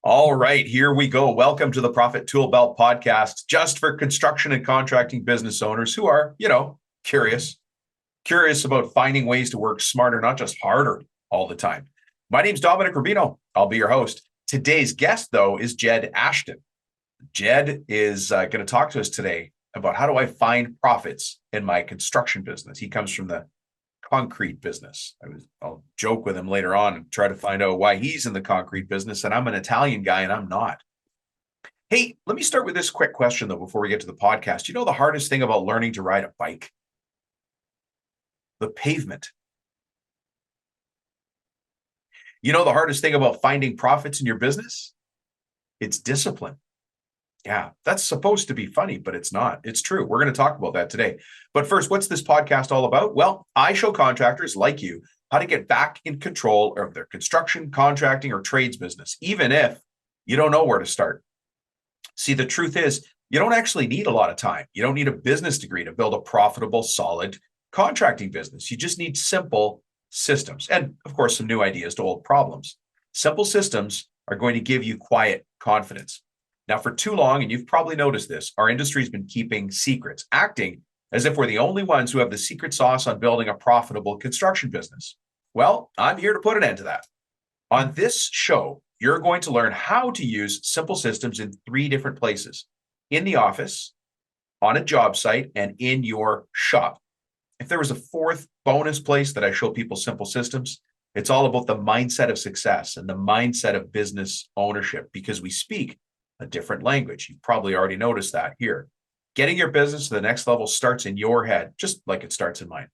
All right, here we go. Welcome to the Profit Tool Belt podcast, just for construction and contracting business owners who are, curious about finding ways to work smarter, not just harder all the time. My name's Dominic Rubino. I'll be your host. Today's guest, though, is Jed Ashton. Jed is going to talk to us today about how do I find profits in my construction business. He comes from the concrete business. I'll joke with him later on and try to find out why he's in the concrete business, and I'm an Italian guy and I'm not. Hey, let me start with this quick question though before we get to the podcast. You know the hardest thing about learning to ride a bike? The pavement. You know the hardest thing about finding profits in your business? It's discipline. Yeah, that's supposed to be funny, but it's not. It's true. We're going to talk about that today. But first, what's this podcast all about? Well, I show contractors like you how to get back in control of their construction, contracting, or trades business, even if you don't know where to start. See, the truth is, you don't actually need a lot of time. You don't need a business degree to build a profitable, solid contracting business. You just need simple systems and, of course, some new ideas to old problems. Simple systems are going to give you quiet confidence. Now, for too long, and you've probably noticed this, our industry's been keeping secrets, acting as if we're the only ones who have the secret sauce on building a profitable construction business. Well, I'm here to put an end to that. On this show, you're going to learn how to use simple systems in 3 different places: in the office, on a job site, and in your shop. If there was a 4th bonus place that I show people simple systems, it's all about the mindset of success and the mindset of business ownership, because we speak a different language. You've probably already noticed that here. Getting your business to the next level starts in your head, just like it starts in mine.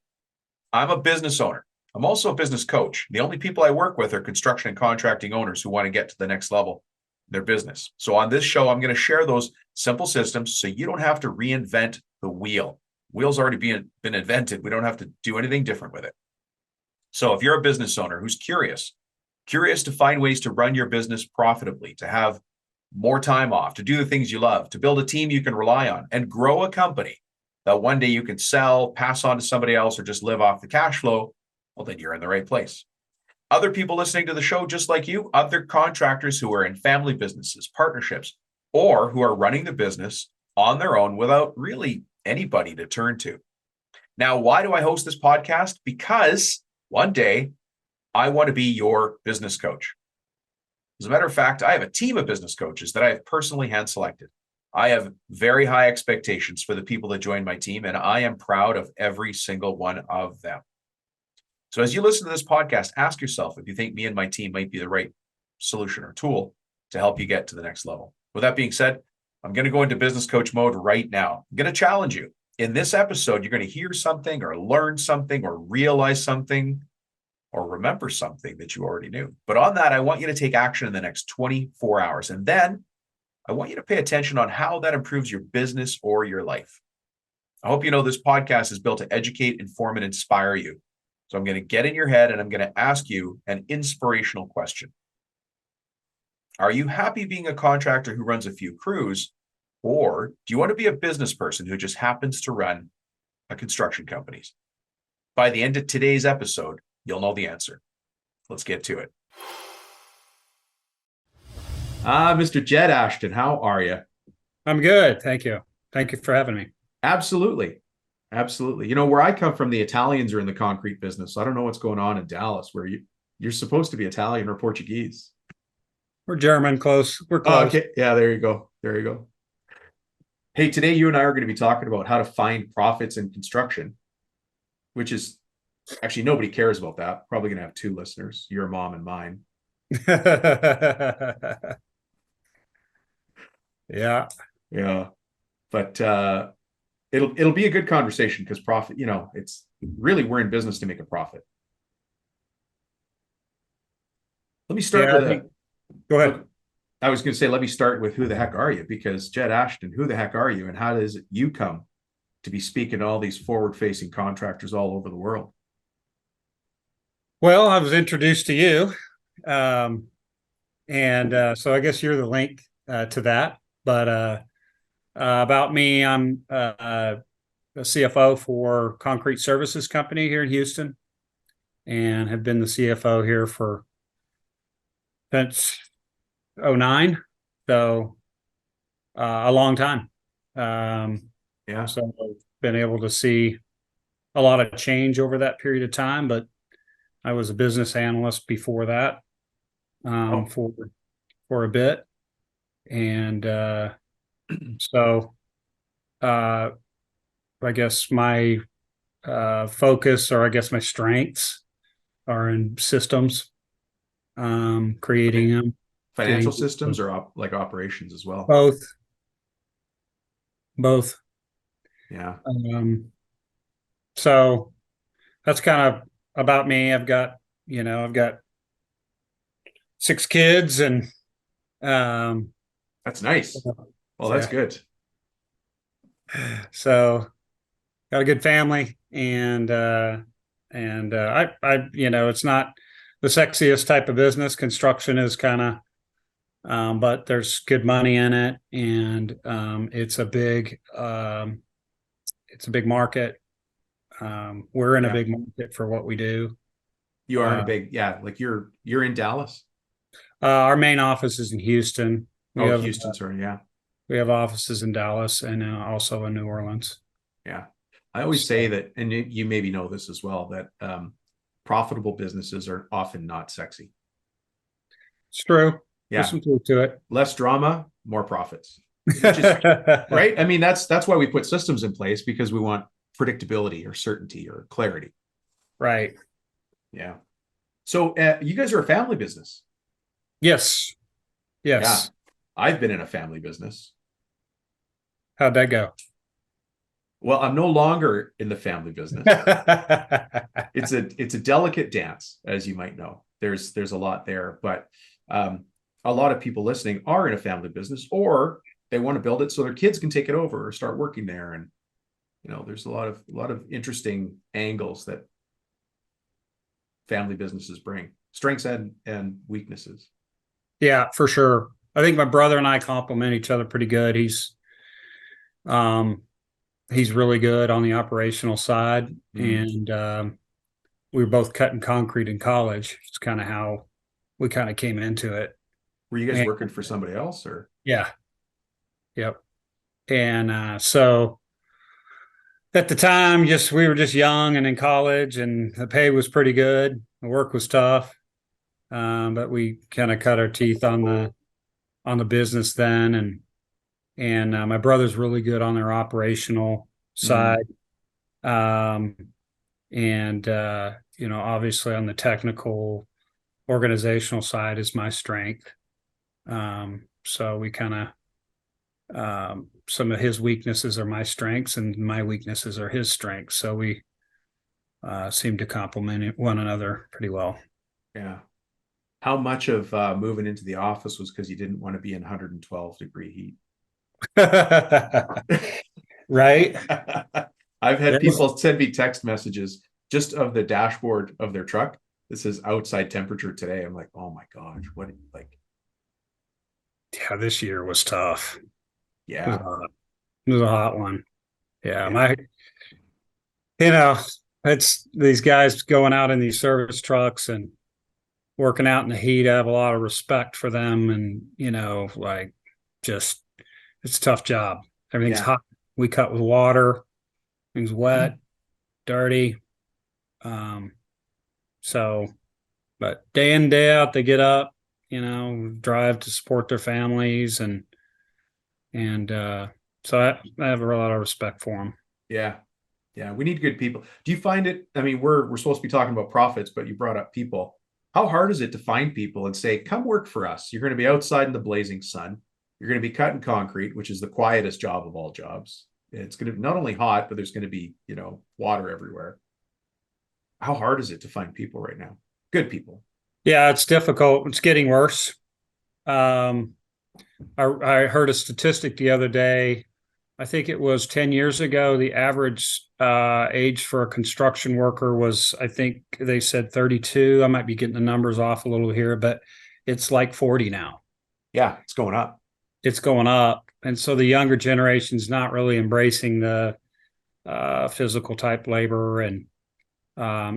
I'm a business owner. I'm also a business coach. The only people I work with are construction and contracting owners who want to get to the next level in their business. So on this show, I'm going to share those simple systems so you don't have to reinvent the wheel. Wheel's already been invented. We don't have to do anything different with it. So if you're a business owner who's curious to find ways to run your business profitably, to have more time off, to do the things you love, to build a team you can rely on, and grow a company that one day you can sell, pass on to somebody else, or just live off the cash flow, well, then you're in the right place. Other people listening to the show, just like you, other contractors who are in family businesses, partnerships, or who are running the business on their own without really anybody to turn to. Now, why do I host this podcast? Because one day I want to be your business coach. As a matter of fact, I have a team of business coaches that I have personally hand-selected. I have very high expectations for the people that join my team, and I am proud of every single one of them. So as you listen to this podcast, ask yourself if you think me and my team might be the right solution or tool to help you get to the next level. With that being said, I'm going to go into business coach mode right now. I'm going to challenge you. In this episode, you're going to hear something or learn something or realize something or remember something that you already knew. But on that, I want you to take action in the next 24 hours. And then I want you to pay attention on how that improves your business or your life. I hope you know this podcast is built to educate, inform, and inspire you. So I'm going to get in your head and I'm going to ask you an inspirational question. Are you happy being a contractor who runs a few crews, or do you want to be a business person who just happens to run a construction company? By the end of today's episode, you'll know the answer. Let's get to it. Mr. Jed Ashton, how are you? I'm good. Thank you. Thank you for having me. Absolutely. Absolutely. You know, where I come from, the Italians are in the concrete business. I don't know what's going on in Dallas, where you're supposed to be Italian or Portuguese. We're German, close. We're Oh, close. okay. Yeah, there you go. There you go. Hey, today you and I are going to be talking about how to find profits in construction, which is actually nobody cares about that. Probably going to have 2 listeners, your mom and mine. Yeah. Yeah. But it'll be a good conversation because profit, it's really, we're in business to make a profit. Let me start with Go ahead. I was going to say, let me start with who the heck are you? Because Jed Ashton, who the heck are you? And how does you come to be speaking to all these forward-facing contractors all over the world? Well, I was introduced to you. So I guess you're the link to that. But about me, I'm a CFO for Concrete Services Company here in Houston, and have been the CFO here since '09, so a long time. Yeah. So I've been able to see a lot of change over that period of time, but I was a business analyst before that, Oh, for a bit. And so uh, I guess my focus, or I guess my strengths, are in systems, creating okay. them, Financial getting systems or like operations as well. both, both. Yeah. Um, so that's kind of about me. I've got 6 kids, and um, That's nice. Well, that's yeah, good. so got a good family, it's not the sexiest type of business. Construction is kind of, but there's good money in it, and it's a big market. We're in a Yeah. big market for what we do. You are in a Uh, big, yeah, like you're in Dallas. our main office is in Houston. We Oh, have Houston, sorry. Yeah. we have offices in Dallas, and also in New Orleans. Yeah. I always say So that, and you maybe know this as well, that profitable businesses are often not sexy. it's true. There's Yeah. some truth to it. Less drama, more profits, which is right. I mean, that's why we put systems in place, because we want predictability or certainty or clarity. Right. Yeah. So you guys are a family business. Yes. Yeah. Yes. I've been in a family business. How'd that go? Well, I'm no longer in the family business. It's a delicate dance, as you might know. There's a lot there, but um, a lot of people listening are in a family business, or they want to build it so their kids can take it over or start working there. And there's a lot of interesting angles that family businesses bring, strengths and weaknesses. Yeah, for sure. I think my brother and I complement each other pretty good. Um, he's really good on the operational side, Mm. and we were both cutting concrete in college. It's kind of how we kind of came into it. Were you guys And working for somebody else, or? yeah, yep. And so at the time, just we were just young and in college, and the pay was pretty good. The work was tough, but we kind of cut our teeth on the business then, and my brother's really good on their operational Mm. side, um, and obviously on the technical organizational side is my strength. So we kind of some of his weaknesses are my strengths, and my weaknesses are his strengths. So we seem to complement one another pretty well. Yeah. How much of moving into the office was because you didn't want to be in 112-degree heat? Right? I've had Yes. people send me text messages just of the dashboard of their truck that says outside temperature today. I'm like, oh my gosh, what, like, Yeah, this year was tough. It was yeah, hot. It was a hot one. Yeah, yeah, you know, it's these guys going out in these service trucks and working out in the heat. I have a lot of respect for them, and like, just it's a tough job. Everything's yeah, hot. We cut with water. Things wet, dirty. Um, so, but day in, day out, they get up, drive to support their families, and so I have a lot of respect for them. yeah, yeah. We need good people. Do you find it? I mean, we're supposed to be talking about profits, but you brought up people. How hard is it to find people and say, come work for us? You're going to be outside in the blazing sun. You're going to be cutting concrete, which is the quietest job of all jobs. It's going to be not only hot, but there's going to be, water everywhere. How hard is it to find people right now? Good people. Yeah, it's difficult. It's getting worse. Um, I heard a statistic the other day. I think it was 10 years ago. The average age for a construction worker was, I think they said 32. I might be getting the numbers off a little here, but it's like 40 now. Yeah, it's going up. It's going up. And so the younger generation's not really embracing the physical type labor. And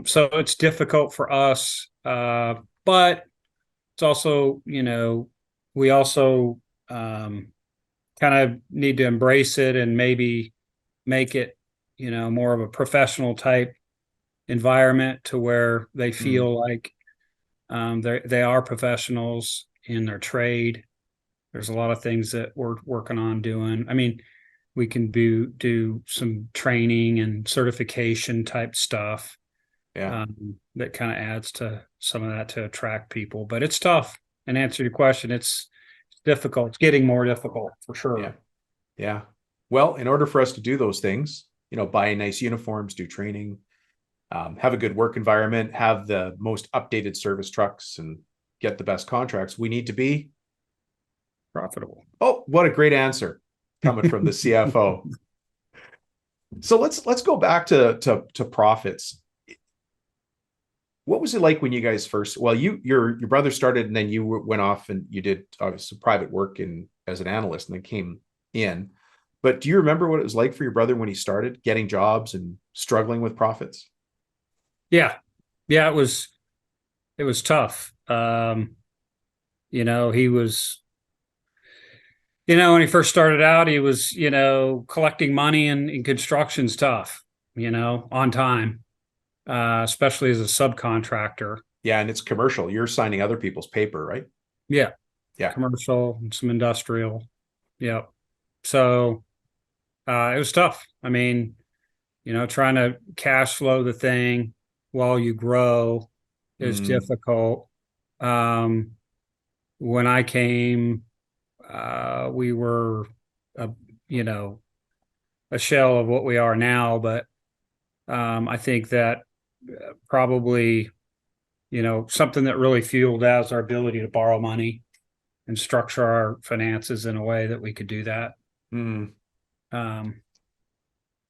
so it's difficult for us. But it's also, we also kind of need to embrace it and maybe make it, more of a professional type environment to where they Mm, feel like they are professionals in their trade. There's a lot of things that we're working on doing. I mean, we can do some training and certification type stuff yeah. that kind of adds to some of that to attract people. But it's tough. And answer your question, it's difficult. It's getting more difficult for Yeah. sure. Yeah. Well, in order for us to do those things, buy nice uniforms, do training, have a good work environment, have the most updated service trucks, and get the best contracts, we need to be. Profitable. Oh, what a great answer coming from the CFO. So let's go back to profits. What was it like when you guys first? Well, your brother started, and then you went off and you did obviously private work in as an analyst, and then came in. But do you remember what it was like for your brother when he started getting jobs and struggling with profits? Yeah. Yeah, it was tough. He was, when he first started out, he was, collecting money in construction's tough, on time, especially as a subcontractor. Yeah, and it's commercial. You're signing other people's paper, right? Yeah, Yeah. commercial and some industrial. Yeah. So it was tough. I mean, trying to cash flow the thing while you grow is Mm, difficult. Um, when I came, we were, a, you know, a shell of what we are now, but I think that probably, something that really fueled that is our ability to borrow money and structure our finances in a way that we could do that. mm. Um,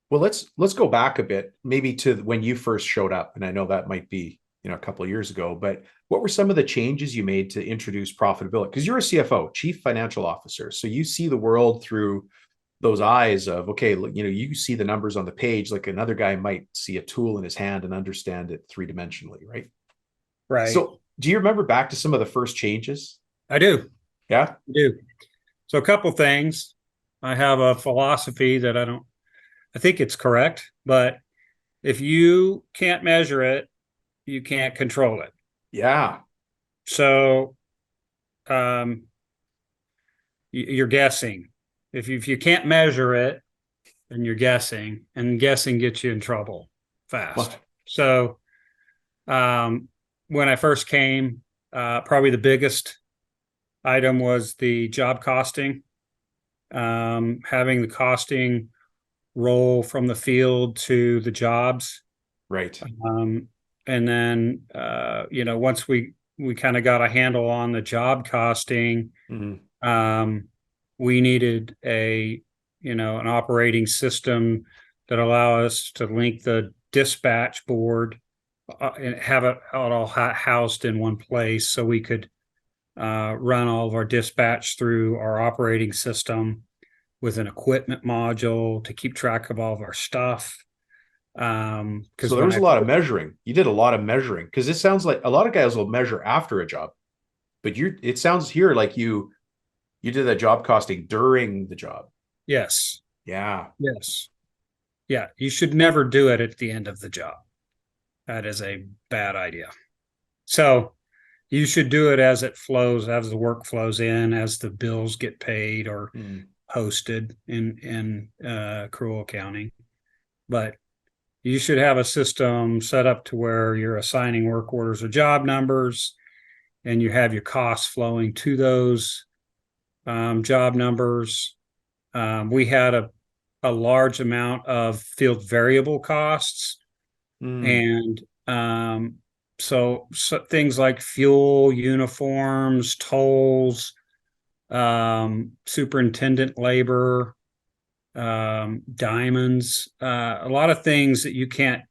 Well, let's go back a bit, maybe to when you first showed up, and I know that might be a couple of years ago. But what were some of the changes you made to introduce profitability? Because you're a CFO, Chief Financial Officer, so you see the world through those eyes of, okay, you see the numbers on the page like another guy might see a tool in his hand and understand it three-dimensionally, right? right. So, do you remember back to some of the first changes? I do. Yeah, I do. So a couple things. I have a philosophy that I think it's correct, but if you can't measure it, you can't control it. yeah, So um, you're guessing. If you can't measure it, then you're guessing, and guessing gets you in trouble fast. well, So um, when I first came, probably the biggest item was the job costing. Having the costing roll from the field to the jobs. right. Um, and then, once we kind of got a handle on the job costing, Mhm. we needed an operating system that allow us to link the dispatch board and have it all housed in one place so we could run all of our dispatch through our operating system with an equipment module to keep track of all of our stuff. So Because there when was a I lot of measuring. You did a lot of measuring because it sounds like a lot of guys will measure after a job, but it sounds here like you did that job costing during the job. yes, Yeah. yes, yeah, you should never do it at the end of the job. That is a bad idea. So you should do it as it flows, as the work flows in, as the bills get paid or Mm, posted in accrual accounting. But you should have a system set up to where you're assigning work orders or job numbers, and you have your costs flowing to those job numbers. We had a large amount of field variable costs, mm, and so things like fuel, uniforms, tolls, superintendent labor, diamonds, a lot of things that you can't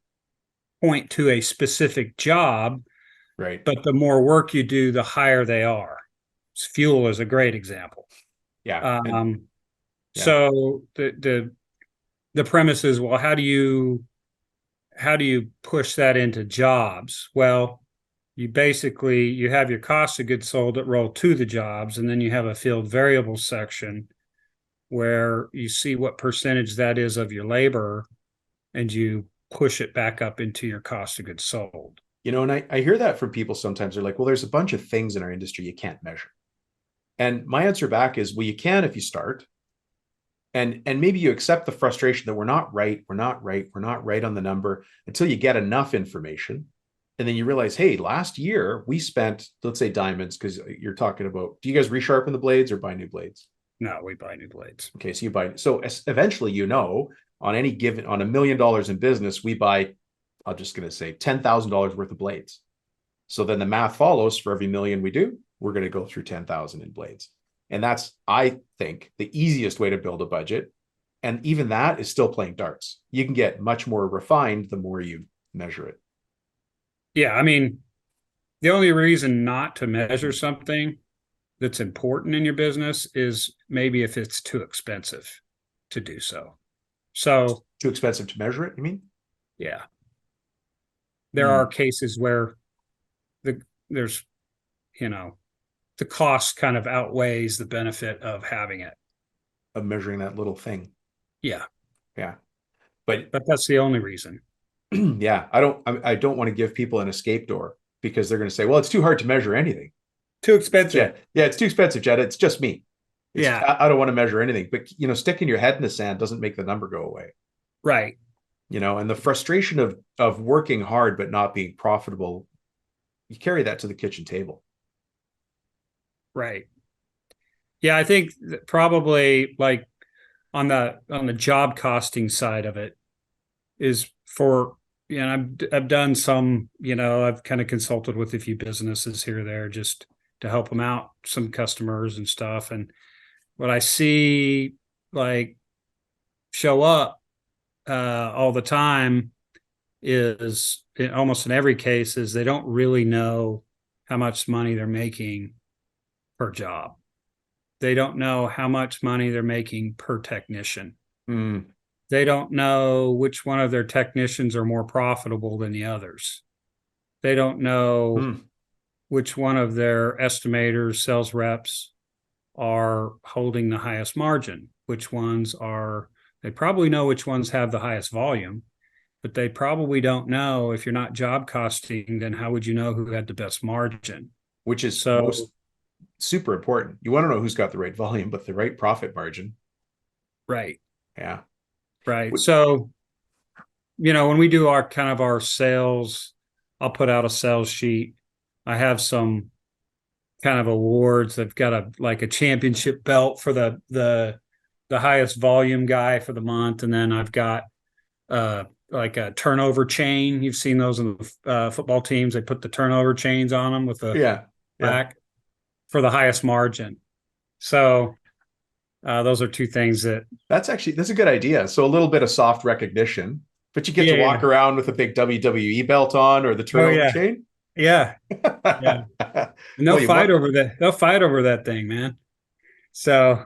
point to a specific job, right. but the more work you do, the higher they are. Fuel is a great example. Yeah. And Um, yeah. so the premise is, well, how do you push that into jobs? Well, you have your cost of goods sold that roll to the jobs, and then you have a field variable section where you see what percentage that is of your labor, and you push it back up into your cost of goods sold. And I hear that from people sometimes. They're like, well, there's a bunch of things in our industry you can't measure. And my answer back is, well, you can if you start. And maybe you accept the frustration that we're not right on the number until you get enough information. And then you realize, hey, last year we spent, let's say diamonds, because you're talking about, do you guys resharpen the blades or buy new blades? No, we buy new blades. Okay, so you buy, so eventually, on $1 million in business, we buy, I'm just going to say $10,000 worth of blades. So then the math follows, for every million we do, we're going to go through 10,000 in blades. And that's, I think, the easiest way to build a budget. And even that is still playing darts. You can get much more refined the more you measure it. Yeah, I mean, the only reason not to measure something that's important in your business is maybe if it's too expensive to do so. So too expensive to measure it, you mean? Yeah. There are cases where there's, the cost kind of outweighs the benefit of having it. Of measuring that little thing. Yeah. Yeah. But that's the only reason. Yeah. I don't want to give people an escape door, because they're going to say, well, it's too hard to measure anything. Too expensive. Yeah. It's too expensive, Jed. It's just me. Yeah. I don't want to measure anything, but sticking your head in the sand doesn't make the number go away. Right. And the frustration of working hard, but not being profitable, you carry that to the kitchen table. Right. Yeah. I think probably like on the job costing side of it is for, I've done some, I've kind of consulted with a few businesses here or there just to help them out, some customers and stuff. And what I see like show up all the time is, almost in every case, is they don't really know how much money they're making per job. They don't know how much money they're making per technician. They don't know which one of their technicians are more profitable than the others. They don't know which one of their estimators, sales reps are holding the highest margin, they probably know which ones have the highest volume, but they probably don't know, if you're not job costing, then how would you know who had the best margin? Which is super important. You want to know who's got the right volume, but the right profit margin. Right. Yeah. Right. So, when we do our sales, I'll put out a sales sheet. I have some kind of awards. I've got a championship belt for the highest volume guy for the month. And then I've got like a turnover chain. You've seen those in the football teams. They put the turnover chains on them with the back for the highest margin. So those are two things that's a good idea. So a little bit of soft recognition, but you get to walk around with a big WWE belt on, or the turnover chain. Yeah. Yeah. And they'll fight over that thing, man. So,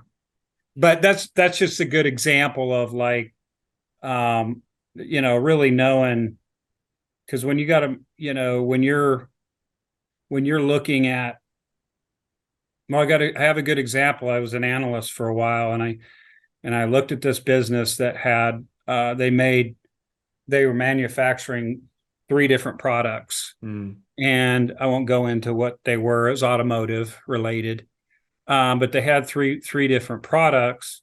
but that's just a good example of like, really knowing, because when you got to, when you're looking at, I have a good example. I was an analyst for a while, and I looked at this business that had, they were manufacturing 3 different products. And I won't go into what they were. It was automotive related. But they had three different products,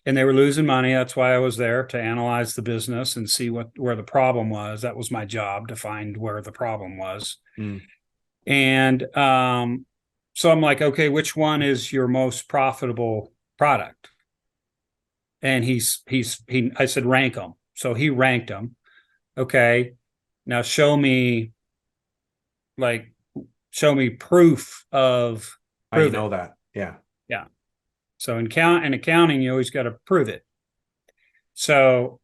and they were losing money. That's why I was there, to analyze the business and see where the problem was. That was my job, to find where the problem was. And so I'm like, okay, which one is your most profitable product? And I said, rank them. So he ranked them. Okay, now show me proof of how you know that. Yeah. So in accounting, you always got to prove it. So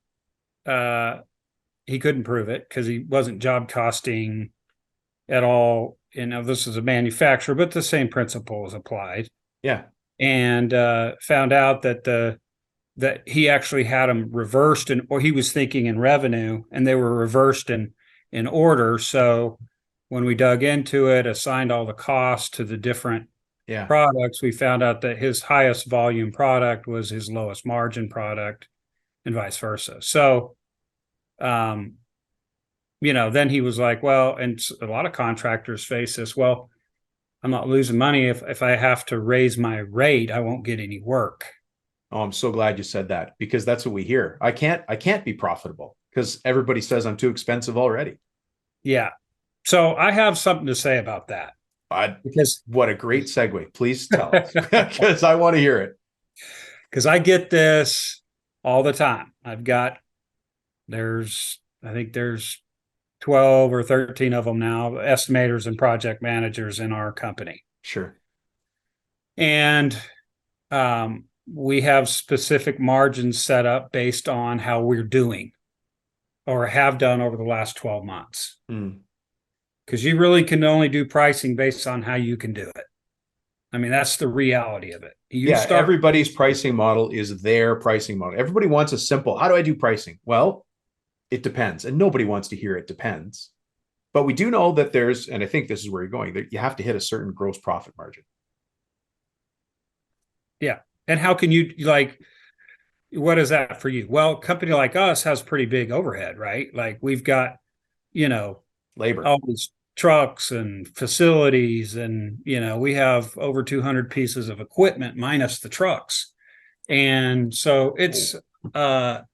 he couldn't prove it because he wasn't job costing at all. This is a manufacturer, but the same principle is applied. Yeah. And found out that he actually had them reversed, or he was thinking in revenue, and they were reversed in order. So when we dug into it, assigned all the costs to the different Yeah. products, we found out that his highest volume product was his lowest margin product, and vice versa. So, then he was like, well, and a lot of contractors face this. Well, I'm not losing money. If I have to raise my rate, I won't get any work. Oh, I'm so glad you said that, because that's what we hear. I can't be profitable because everybody says I'm too expensive already. Yeah. So I have something to say about that. Because what a great segue. Please tell us, because I want to hear it. Because I get this all the time. I think there's 12 or 13 of them now, estimators and project managers in our company. Sure. And we have specific margins set up based on how we're doing or have done over the last 12 months. Because you really can only do pricing based on how you can do it. I mean, that's the reality of it. Everybody's pricing model is their pricing model. Everybody wants a simple, how do I do pricing? Well, it depends. And nobody wants to hear it depends. But we do know that and I think this is where you're going, that you have to hit a certain gross profit margin. Yeah. And how can you, like, what is that for you? Well, a company like us has pretty big overhead, right? Like we've got, labor, all these trucks and facilities, and we have over 200 pieces of equipment minus the trucks. And so there's a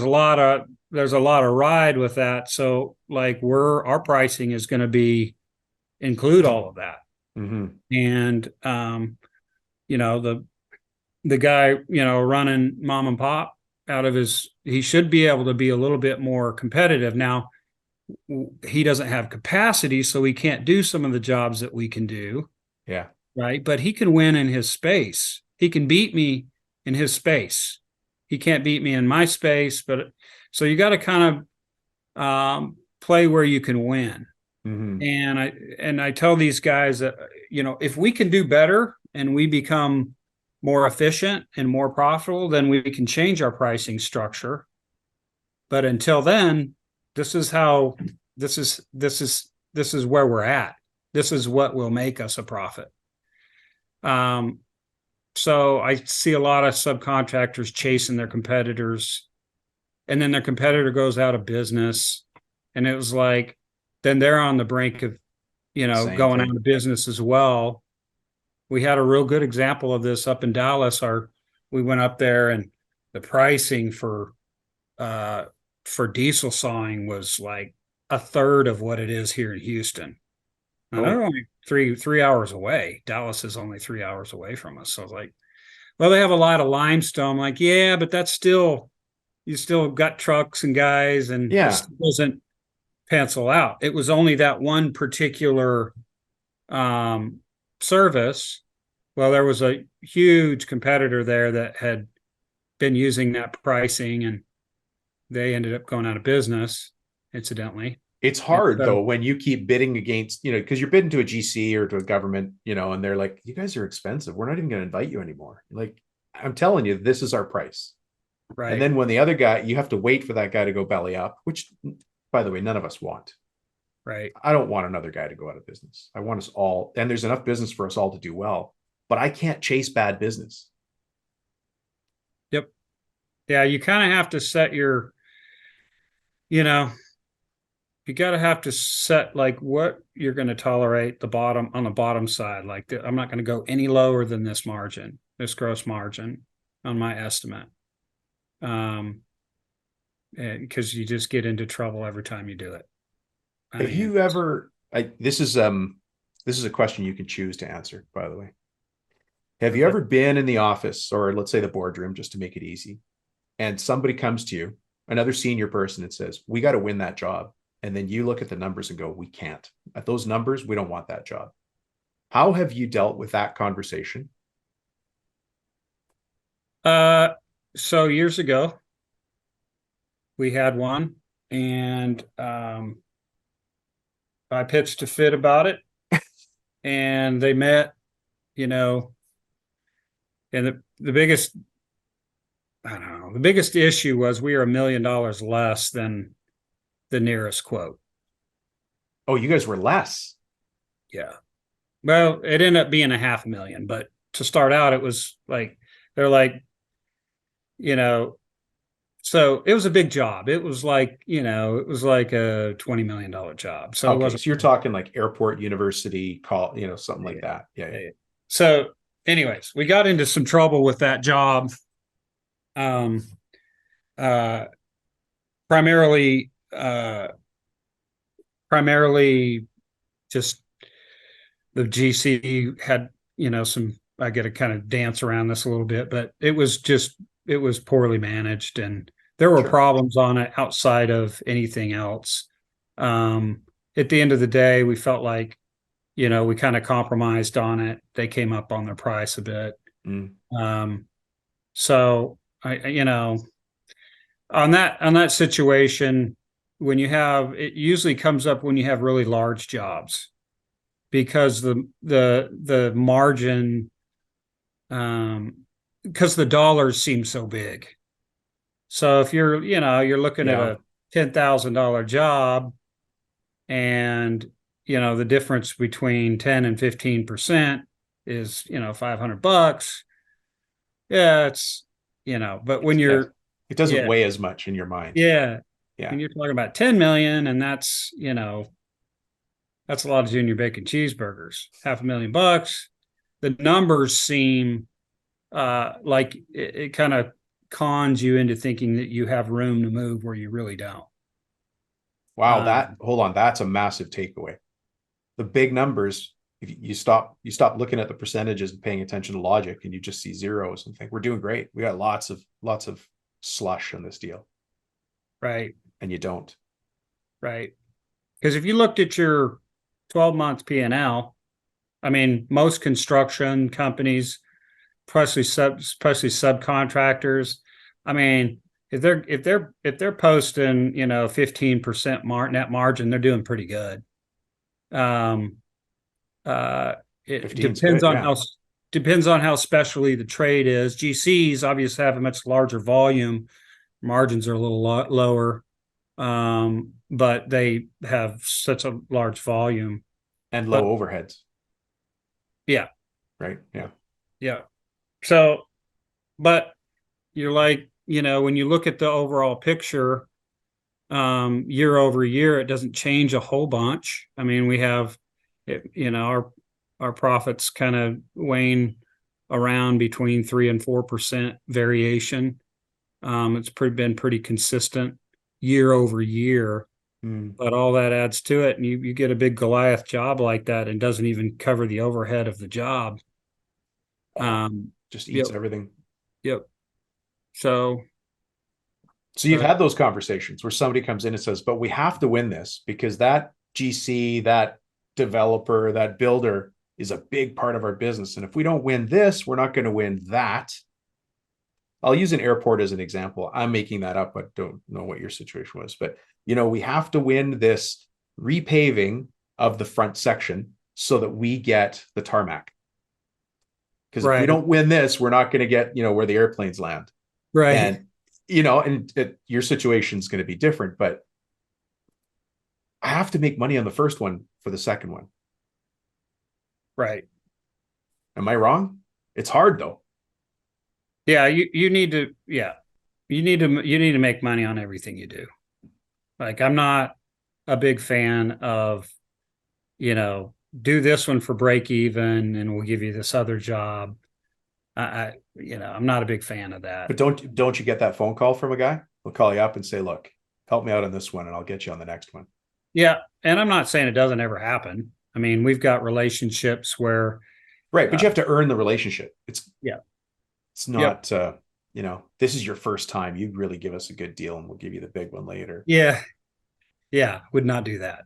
lot of ride with that. So like our pricing is going to include all of that. And the guy running mom and pop he should be able to be a little bit more competitive. Now he doesn't have capacity, so he can't do some of the jobs that we can do. Yeah. Right. But he can win in his space. He can beat me in his space. He can't beat me in my space. But so you got to kind of play where you can win. And I tell these guys that, if we can do better and we become more efficient and more profitable, then we can change our pricing structure. But until then, this is where we're at. This is what will make us a profit. So I see a lot of subcontractors chasing their competitors, and then their competitor goes out of business. And it was like, then they're on the brink of, going out of business as well. We had a real good example of this up in Dallas. We went up there, and the pricing for diesel sawing was like a third of what it is here in Houston. And they're only three hours away. Dallas is only 3 hours away from us. So I was like, well, they have a lot of limestone. I'm like, yeah, but you still got trucks and guys, and it still doesn't pencil out. It was only that one particular service. Well, there was a huge competitor there that had been using that pricing, and they ended up going out of business, incidentally. It's hard though when you keep bidding against, because you're bidding to a GC or to a government, and they're like, you guys are expensive. We're not even going to invite you anymore. Like, I'm telling you, this is our price. Right. And then when the other guy, you have to wait for that guy to go belly up, which, by the way, none of us want. Right. I don't want another guy to go out of business. I want us all, and there's enough business for us all to do well, but I can't chase bad business. Yep. Yeah. You kind of have to set you got to have to set like what you're going to tolerate on the bottom side. Like I'm not going to go any lower than this gross margin on my estimate. Because you just get into trouble every time you do it. Have you ever, this is a question you can choose to answer, by the way. Have you ever been in the office, or let's say the boardroom, just to make it easy, and somebody comes to you, another senior person, and says, we got to win that job. And then you look at the numbers and go, we can't. At those numbers, we don't want that job. How have you dealt with that conversation? So years ago, we had one, and I pitched a fit about it, and they met, and the biggest issue was we were $1 million less than the nearest quote. Oh, you guys were less. Yeah. Well, it ended up being $500,000, but to start out, it was like, they're like, you know, so it was a big job. It was like, it was like a $20 million job. So it Okay, wasn't. so you're talking like airport, university, call, something like Yeah, that. Yeah, yeah. yeah. So, anyways, we got into some trouble with that job. Um, uh, primarily, primarily just the GC had, some, I got to kind of dance around this a little bit, but it was poorly managed and there were Sure. problems on it outside of anything else. At the end of the day, we felt like, we kind of compromised on it. They came up on their price a bit. Mm. So on that situation, when it usually comes up when you have really large jobs because the margin, because the dollars seem so big. So if you're looking at Yeah. a $10,000 job and the difference between 10 and 15% is $500. Yeah, it's but when Yeah. you're It doesn't yeah, weigh as much in your mind. yeah, Yeah. when you're talking about 10 million, and that's a lot of junior bacon cheeseburgers. $500,000. The numbers seem like it kind of cons you into thinking that you have room to move where you really don't. Wow, hold on, that's a massive takeaway. The big numbers, if you stop looking at the percentages and paying attention to logic, and you just see zeros and think we're doing great. We got lots of slush in this deal. Right. And you don't. Right. Because if you looked at your 12-month P&L, I mean, most construction companies, especially subcontractors, I mean, if they're posting 15% net margin, they're doing pretty good. Um, it 15's good, yeah. Depends on how specialty the trade is. GCs obviously have a much larger volume, margins are a little lower, but they have such a large volume And but low overheads. yeah, Right. Yeah. yeah. So, but you're like, when you look at the overall picture, year over year, it doesn't change a whole bunch. I mean, we have, our profits kind of wane around between 3 and 4% variation. It's been pretty consistent year over year, but all that adds to it, and you get a big Goliath job like that, and doesn't even cover the overhead of the job. Just Yep, eats everything. yep. So you've had those conversations where somebody comes in and says, but we have to win this because that GC, that developer, that builder is a big part of our business. And if we don't win this, we're not going to win that. I'll use an airport as an example. I'm making that up, but don't know what your situation was. But, we have to win this repaving of the front section so that we get the tarmac. Because if we don't win this, we're not going to get, where the airplanes land. Right. And, your situation is going to be different, but I have to make money on the first one for the second one. Right. Am I wrong? It's hard though. Yeah, you need to make money on everything you do. Like, I'm not a big fan of, do this one for break even and we'll give you this other job. I'm not a big fan of that. But don't you get that phone call from a guy? He'll call you up and say, look, help me out on this one and I'll get you on the next one. Yeah. And I'm not saying it doesn't ever happen. I mean, we've got relationships where. Right. But you have to earn the relationship. It's not, this is your first time. You really give us a good deal and we'll give you the big one later. Yeah. Yeah. Would not do that.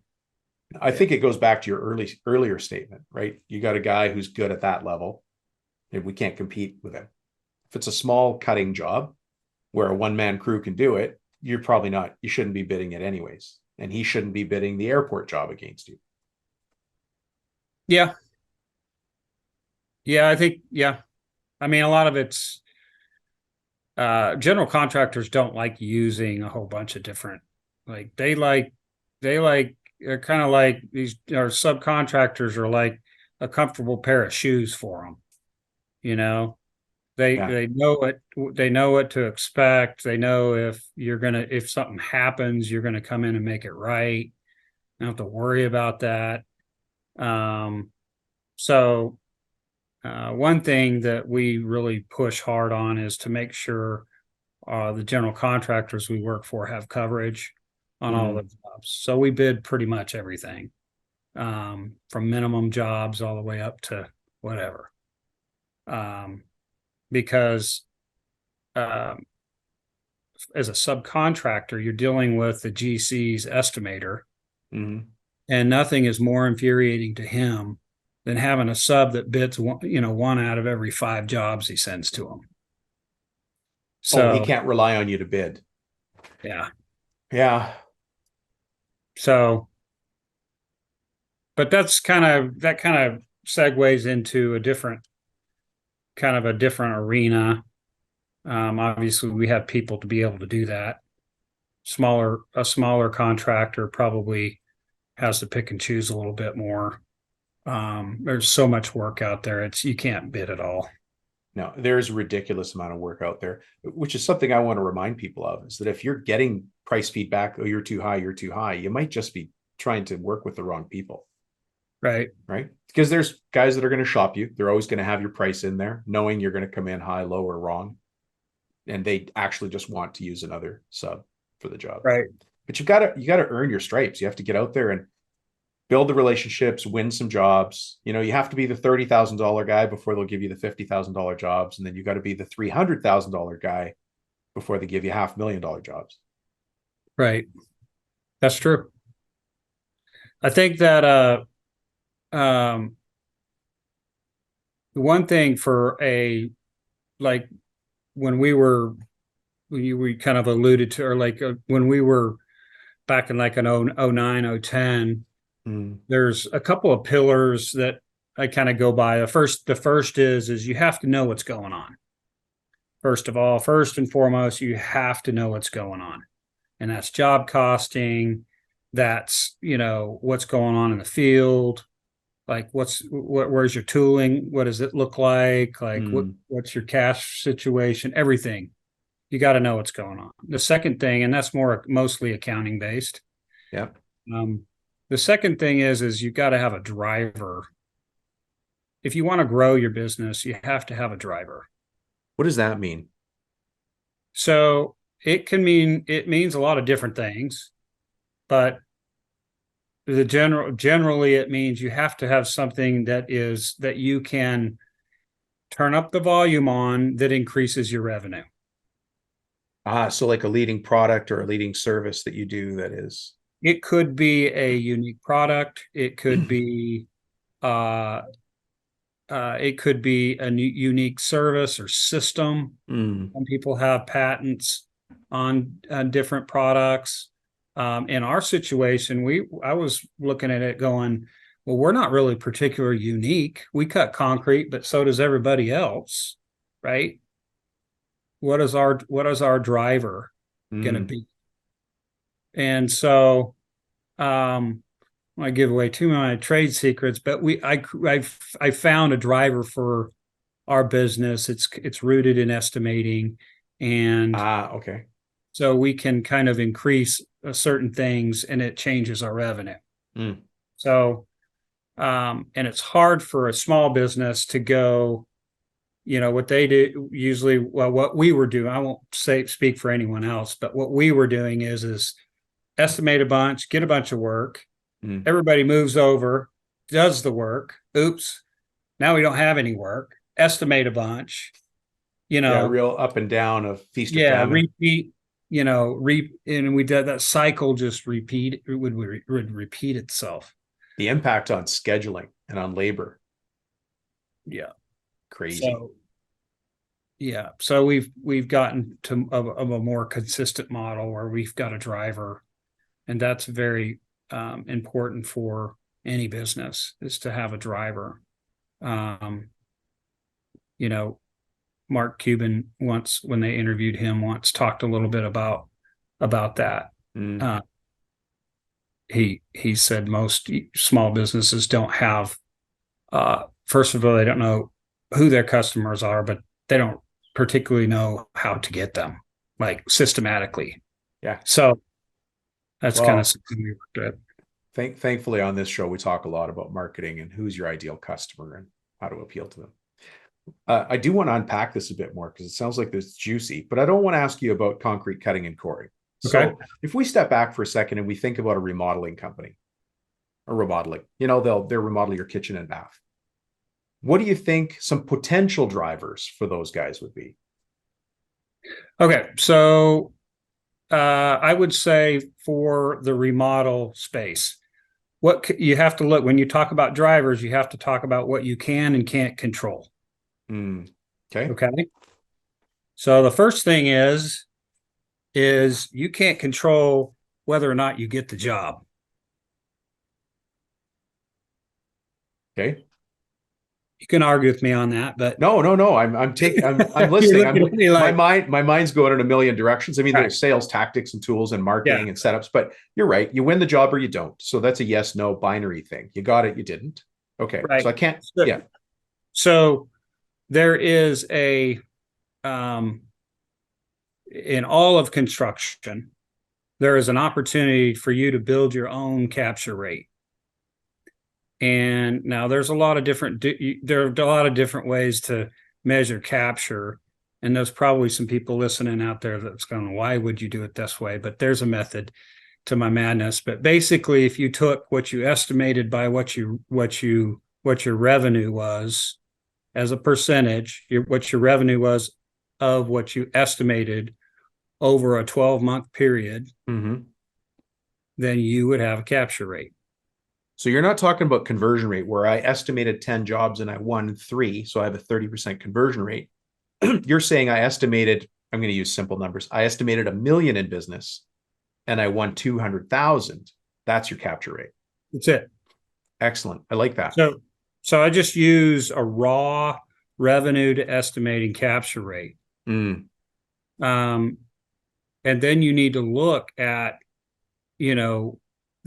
I think it goes back to your earlier statement, right? You got a guy who's good at that level and we can't compete with him. If it's a small cutting job where a one-man crew can do it, you shouldn't be bidding it anyways. And he shouldn't be bidding the airport job against you. Yeah. Yeah, I think, I mean, a lot of it's general contractors don't like using a whole bunch of different, like they like these, our subcontractors are like a comfortable pair of shoes for them. You know, Yeah. they know what to expect. They know if something happens, you're gonna come in and make it right. You don't have to worry about that. So one thing that we really push hard on is to make sure the general contractors we work for have coverage on all the jobs. So we bid pretty much everything, from minimum jobs all the way up to whatever. Because as a subcontractor, you're dealing with the GC's estimator, Mhm. and nothing is more infuriating to him than having a sub that bids one out of every 5 jobs he sends to him. Oh, he So can't rely on you to bid. yeah. Yeah. So, but that kind of segues into a different arena. Obviously, we have people to be able to do that. A smaller contractor probably has to pick and choose a little bit more. There's so much work out there; you can't bid it all. No, there's a ridiculous amount of work out there, which is something I want to remind people of, is that if you're getting price feedback, oh, you're too high, you might just be trying to work with the wrong people. Right. Right. Because there's guys that are going to shop you. They're always going to have your price in there, knowing you're going to come in high, low, or wrong. And they actually just want to use another sub for the job. Right. But you got to earn your stripes. You have to get out there and build the relationships, win some jobs. You have to be the $30,000 guy before they'll give you the $50,000 jobs. And then you got to be the $300,000 guy before they give you $500,000 jobs. Right. That's true. I think that one thing for like when we kind of alluded to, or like when we were back in like an 09, 010, there's a couple of pillars that I kind of go by. The first is you have to know what's going on. First of all, first and foremost, you have to know what's going on. And that's job costing. That's, what's going on in the field. Like where's your tooling? What does it look like? Like what's your cash situation? Everything. You got to know what's going on. The second thing, and that's mostly accounting based. Yeah. The second thing is you got to have a driver. If you want to grow your business, you have to have a driver. What does that mean? So it means a lot of different things, but generally it means you have to have something that you can turn up the volume on that increases your revenue. So like a leading product or a leading service that you do that is. It could be a unique product. It could be a unique service or system. Some people have patents on different products. In our situation, I was looking at it going, well, we're not really particularly unique. We cut concrete, but so does everybody else, right? What is our driver going to be? And so, I give away too many trade secrets, but I found a driver for our business. It's rooted in estimating, and okay. so we can kind of increase certain things, and it changes our revenue. So, and it's hard for a small business to go. What they do usually. Well, what we were doing, I won't speak for anyone else, but what we were doing is estimate a bunch, get a bunch of work. Everybody moves over, does the work. Oops, now we don't have any work. Estimate a bunch. Real up and down of feast or famine. Repeat. And we did that cycle. Just repeat. It would repeat itself. The impact on scheduling and on labor. Yeah, crazy. So we've gotten to a more consistent model where we've got a driver, and that's very important for any business, is to have a driver. Mark Cuban once, when they interviewed him once, talked a little bit about that. he said most small businesses don't have, first of all, they don't know who their customers are, but they don't particularly know how to get them, like systematically. Yeah. So that's kind Well, of something we worked at. thankfully on this show, we talk a lot about marketing and who's your ideal customer and how to appeal to them. I do want to unpack this a bit more because it sounds like this juicy, but I don't want to ask you about concrete cutting and coring. So Okay. if we step back for a second and we think about a remodeling company or remodeling, you know, they'll remodel your kitchen and bath. What do you think some potential drivers for those guys would be? Okay. So I would say for the remodel space, you have to look when you talk about drivers, you have to talk about what you can and can't control. Okay. Okay. So the first thing is you can't control whether or not you get the job. Okay. You can argue with me on that, but No. I'm taking. I'm listening. My mind's going in a million directions. I mean, there's sales tactics and tools and marketing and setups, but you're right. You win the job or you don't. So that's a yes, no binary thing. You got it. You didn't. Okay. Right. So I can't. Yeah. So there is in all of construction, there is an opportunity for you to build your own capture rate. And now there's a lot of different ways to measure capture. And there's probably some people listening out there that's going, why would you do it this way? But there's a method to my madness. But basically, if you took what you estimated by what your revenue was as a percentage, what your revenue was of what you estimated over a 12-month period, then you would have a capture rate. So you're not talking about conversion rate where I estimated 10 jobs and I won 3. So I have a 30% conversion rate. You're saying I'm going to use simple numbers. I estimated $1 million in business and I won 200,000. That's your capture rate. That's it. Excellent. I like that. So I just use a raw revenue to estimating capture rate. And then you need to look at,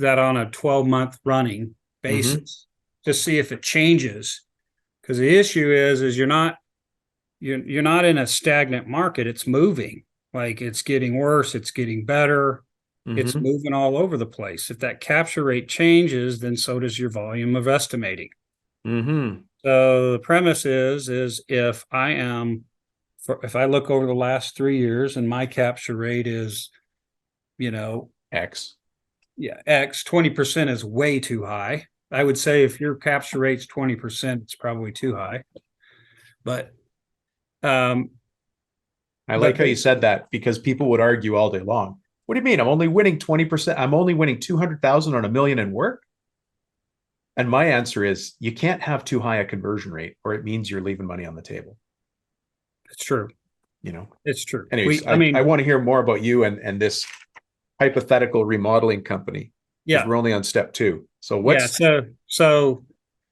that on a 12-month running basis to see if it changes. Because the issue is you're not in a stagnant market. It's moving. Like it's getting worse. It's getting better. It's moving all over the place. If that capture rate changes, then so does your volume of estimating. So the premise is if I look over the last 3 years and my capture rate is, X. Yeah, X, 20% is way too high. I would say if your capture rate's 20%, it's probably too high. But I like how you said that because people would argue all day long. What do you mean? I'm only winning 20%. I'm only winning 200,000 on $1 million in work. And my answer is you can't have too high a conversion rate or it means you're leaving money on the table. It's true. It's true. Anyways, I want to hear more about you and this hypothetical remodeling company. Yeah. We're only on step 2. So what's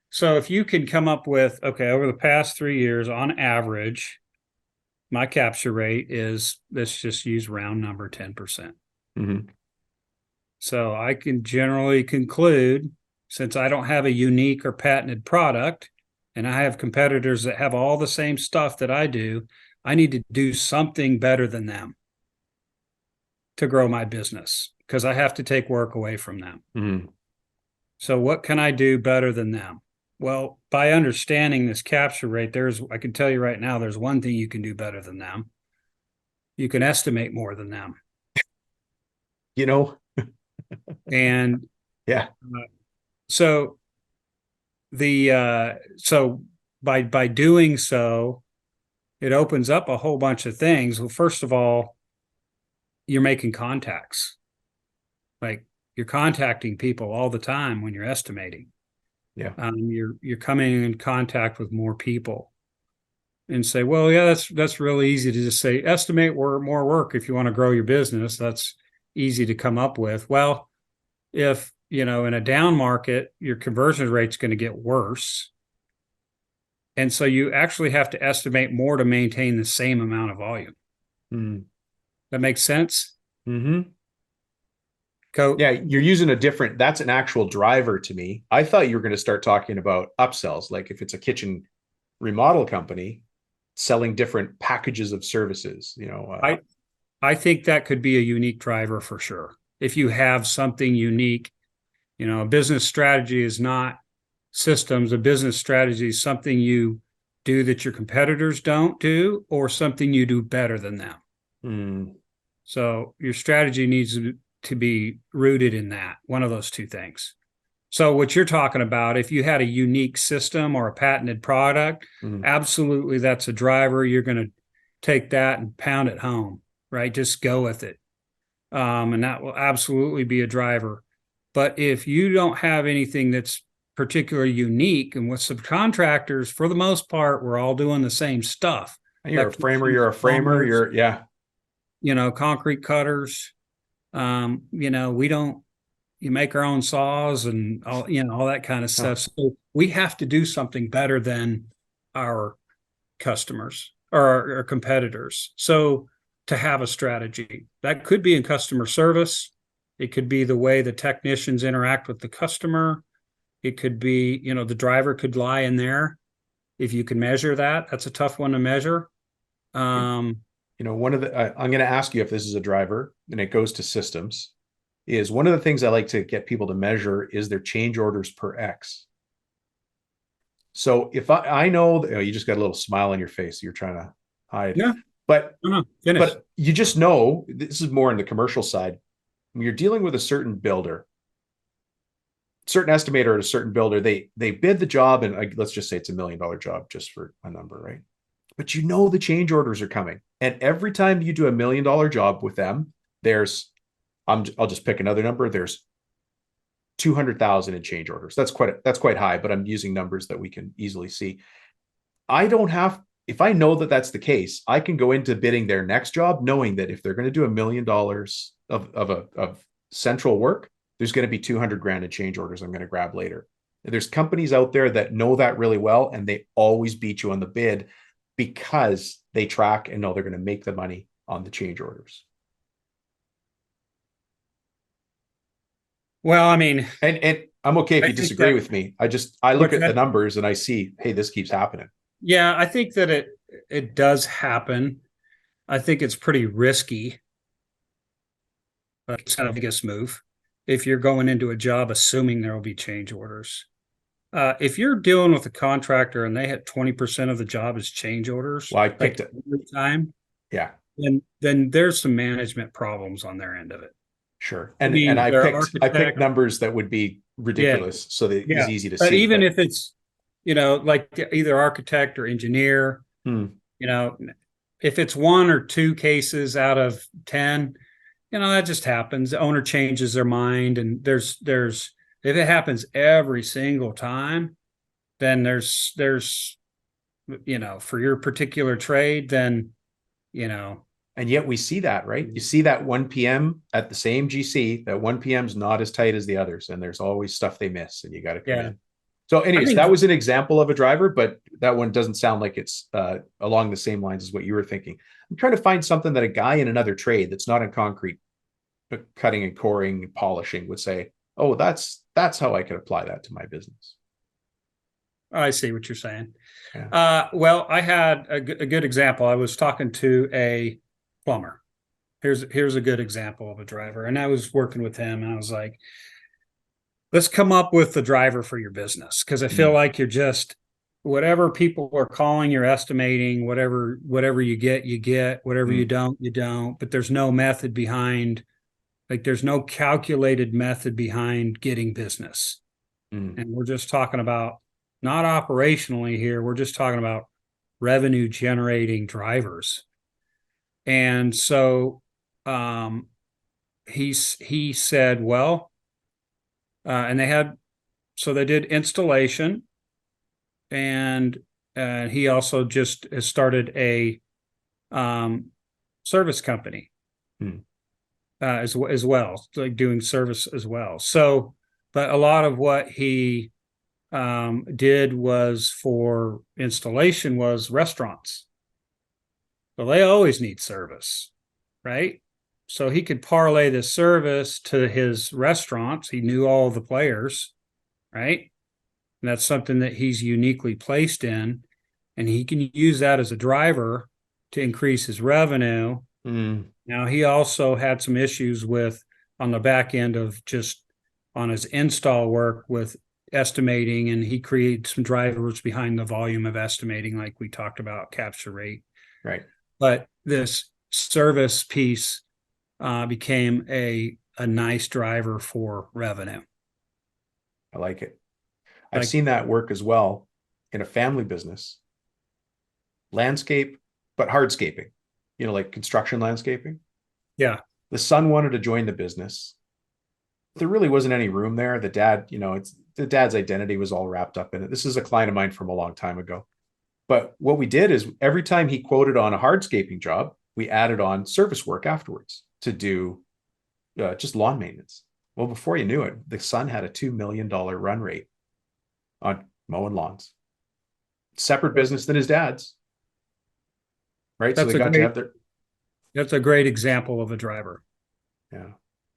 so if you can come up with, okay, over the past 3 years, on average, my capture rate is, let's just use round number 10%. So I can generally conclude, since I don't have a unique or patented product, and I have competitors that have all the same stuff that I do, I need to do something better than them to grow my business because I have to take work away from them. So what can I do better than them? Well, by understanding this capture rate, I can tell you right now, there's one thing you can do better than them. You can estimate more than them. And yeah. So by doing so, it opens up a whole bunch of things. Well, first of all, you're making contacts. Like you're contacting people all the time when you're estimating. Yeah. You're coming in contact with more people and say, well, yeah, that's really easy to just say, estimate more work. If you want to grow your business, that's easy to come up with. Well, if, in a down market, your conversion rate's going to get worse. And so you actually have to estimate more to maintain the same amount of volume. That makes sense? coat. Yeah, you're using a different, that's an actual driver to me. I thought you were going to start talking about upsells, like if it's a kitchen remodel company selling different packages of services, I think that could be a unique driver for sure. If you have something unique, a business strategy is not systems. A business strategy is something you do that your competitors don't do, or something you do better than them. So your strategy needs to be rooted in that, one of those two things. So what you're talking about, if you had a unique system or a patented product, absolutely that's a driver. You're going to take that and pound it home, right? Just go with it. And that will absolutely be a driver. But if you don't have anything that's particularly unique, and with subcontractors, for the most part, we're all doing the same stuff. You're a framer, concrete cutters. You make our own saws and all that kind of stuff. So we have to do something better than our customers or our competitors. So to have a strategy that could be in customer service, it could be the way the technicians interact with the customer. It could be, the driver could lie in there. If you can measure that, that's a tough one to measure. I'm going to ask you if this is a driver, and it goes to systems. Is one of the things I like to get people to measure is their change orders per X. So if I know that, you just got a little smile on your face, you're trying to hide. Yeah. But finish. But you just know, this is more in the commercial side. When you're dealing with a certain builder, certain estimator at a certain builder, they bid the job, and let's just say it's $1 million job, just for a number, right? But the change orders are coming. And every time you do $1 million job with them, I'll just pick another number. There's 200,000 in change orders. That's quite high, but I'm using numbers that we can easily see. If I know that that's the case, I can go into bidding their next job, knowing that if they're going to do $1 million of central work, there's going to be 200 grand in change orders I'm going to grab later. There's companies out there that know that really well, and they always beat you on the bid because they track and know they're going to make the money on the change orders. Well, I mean, and I'm okay if you disagree with me. I look at the numbers and I see, hey, this keeps happening. Yeah, I think that it does happen. I think it's pretty risky. But it's kind of a biggest move if you're going into a job assuming there will be change orders. If you're dealing with a contractor and they hit 20% of the job as change orders, well, I picked it every time. Yeah. Then there's some management problems on their end of it. Sure. And I picked numbers that would be ridiculous, so that it's easy to see. But even if it's, like either architect or engineer, if it's one or two cases out of 10, that just happens. The owner changes their mind, and there's if it happens every single time, then there's for your particular trade, then And yet we see that, right? You see that 1 p.m. at the same GC, that 1 p.m. is not as tight as the others, and there's always stuff they miss, and you got to come in. So anyways, that was an example of a driver, but that one doesn't sound like it's along the same lines as what you were thinking. I'm trying to find something that a guy in another trade that's not in concrete, but cutting and coring and polishing would say, oh, that's how I could apply that to my business. I see what you're saying. Yeah. Well, I had a good example. I was talking to a plumber. Here's a good example of a driver. And I was working with him, and I was like, let's come up with the driver for your business. Cause I feel like you're just, whatever people are calling, you're estimating, whatever you get, whatever you don't, but there's no method behind, there's no calculated method behind getting business. And we're just talking about, not operationally here, we're just talking about revenue generating drivers. And so he said, well, and they did installation, and he also just has started a service company as well, like doing service as well. So, but a lot of what he did was for installation was restaurants. Well, they always need service, right? So he could parlay the service to his restaurants. He knew all the players, right? And that's something that he's uniquely placed in. And he can use that as a driver to increase his revenue. Now, he also had some issues with on the back end of just on his install work with estimating, and he created some drivers behind the volume of estimating, like we talked about, capture rate. Right. But this service piece became a nice driver for revenue. I like it. I've seen that work as well in a family business. Landscape, but hardscaping, like construction landscaping. Yeah. The son wanted to join the business. There really wasn't any room there. The dad, the dad's identity was all wrapped up in it. This is a client of mine from a long time ago. But what we did is every time he quoted on a hardscaping job, we added on service work afterwards to do just lawn maintenance. Well, before you knew it, the son had a $2 million run rate on mowing lawns. Separate business than his dad's. Right. That's so they got to have their. That's a great example of a driver. Yeah.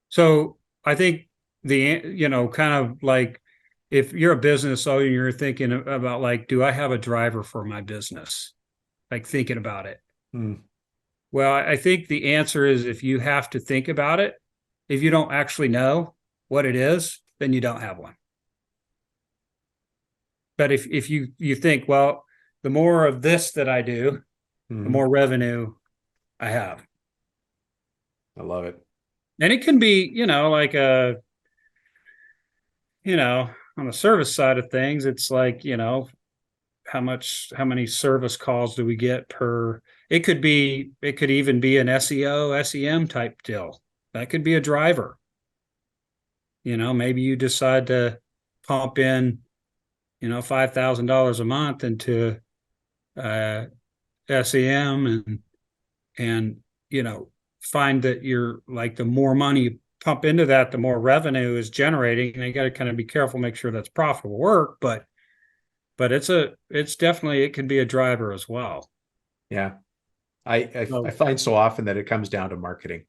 So I think kind of like if you're a business owner, you're thinking about like, do I have a driver for my business? Like thinking about it. Well, I think the answer is if you have to think about it, if you don't actually know what it is, then you don't have one. But if you think, well, the more of this that I do, the more revenue I have. I love it. And it can be, like on the service side of things, it's like, how many service calls do we get per, it could even be an SEO, SEM type deal. That could be a driver. Maybe you decide to pump in, $5,000 a month into SEM and find that you're like, the more money you pump into that, the more revenue is generating. And you got to kind of be careful, make sure that's profitable work, but it's definitely, it can be a driver as well. Yeah. I find so often that it comes down to marketing,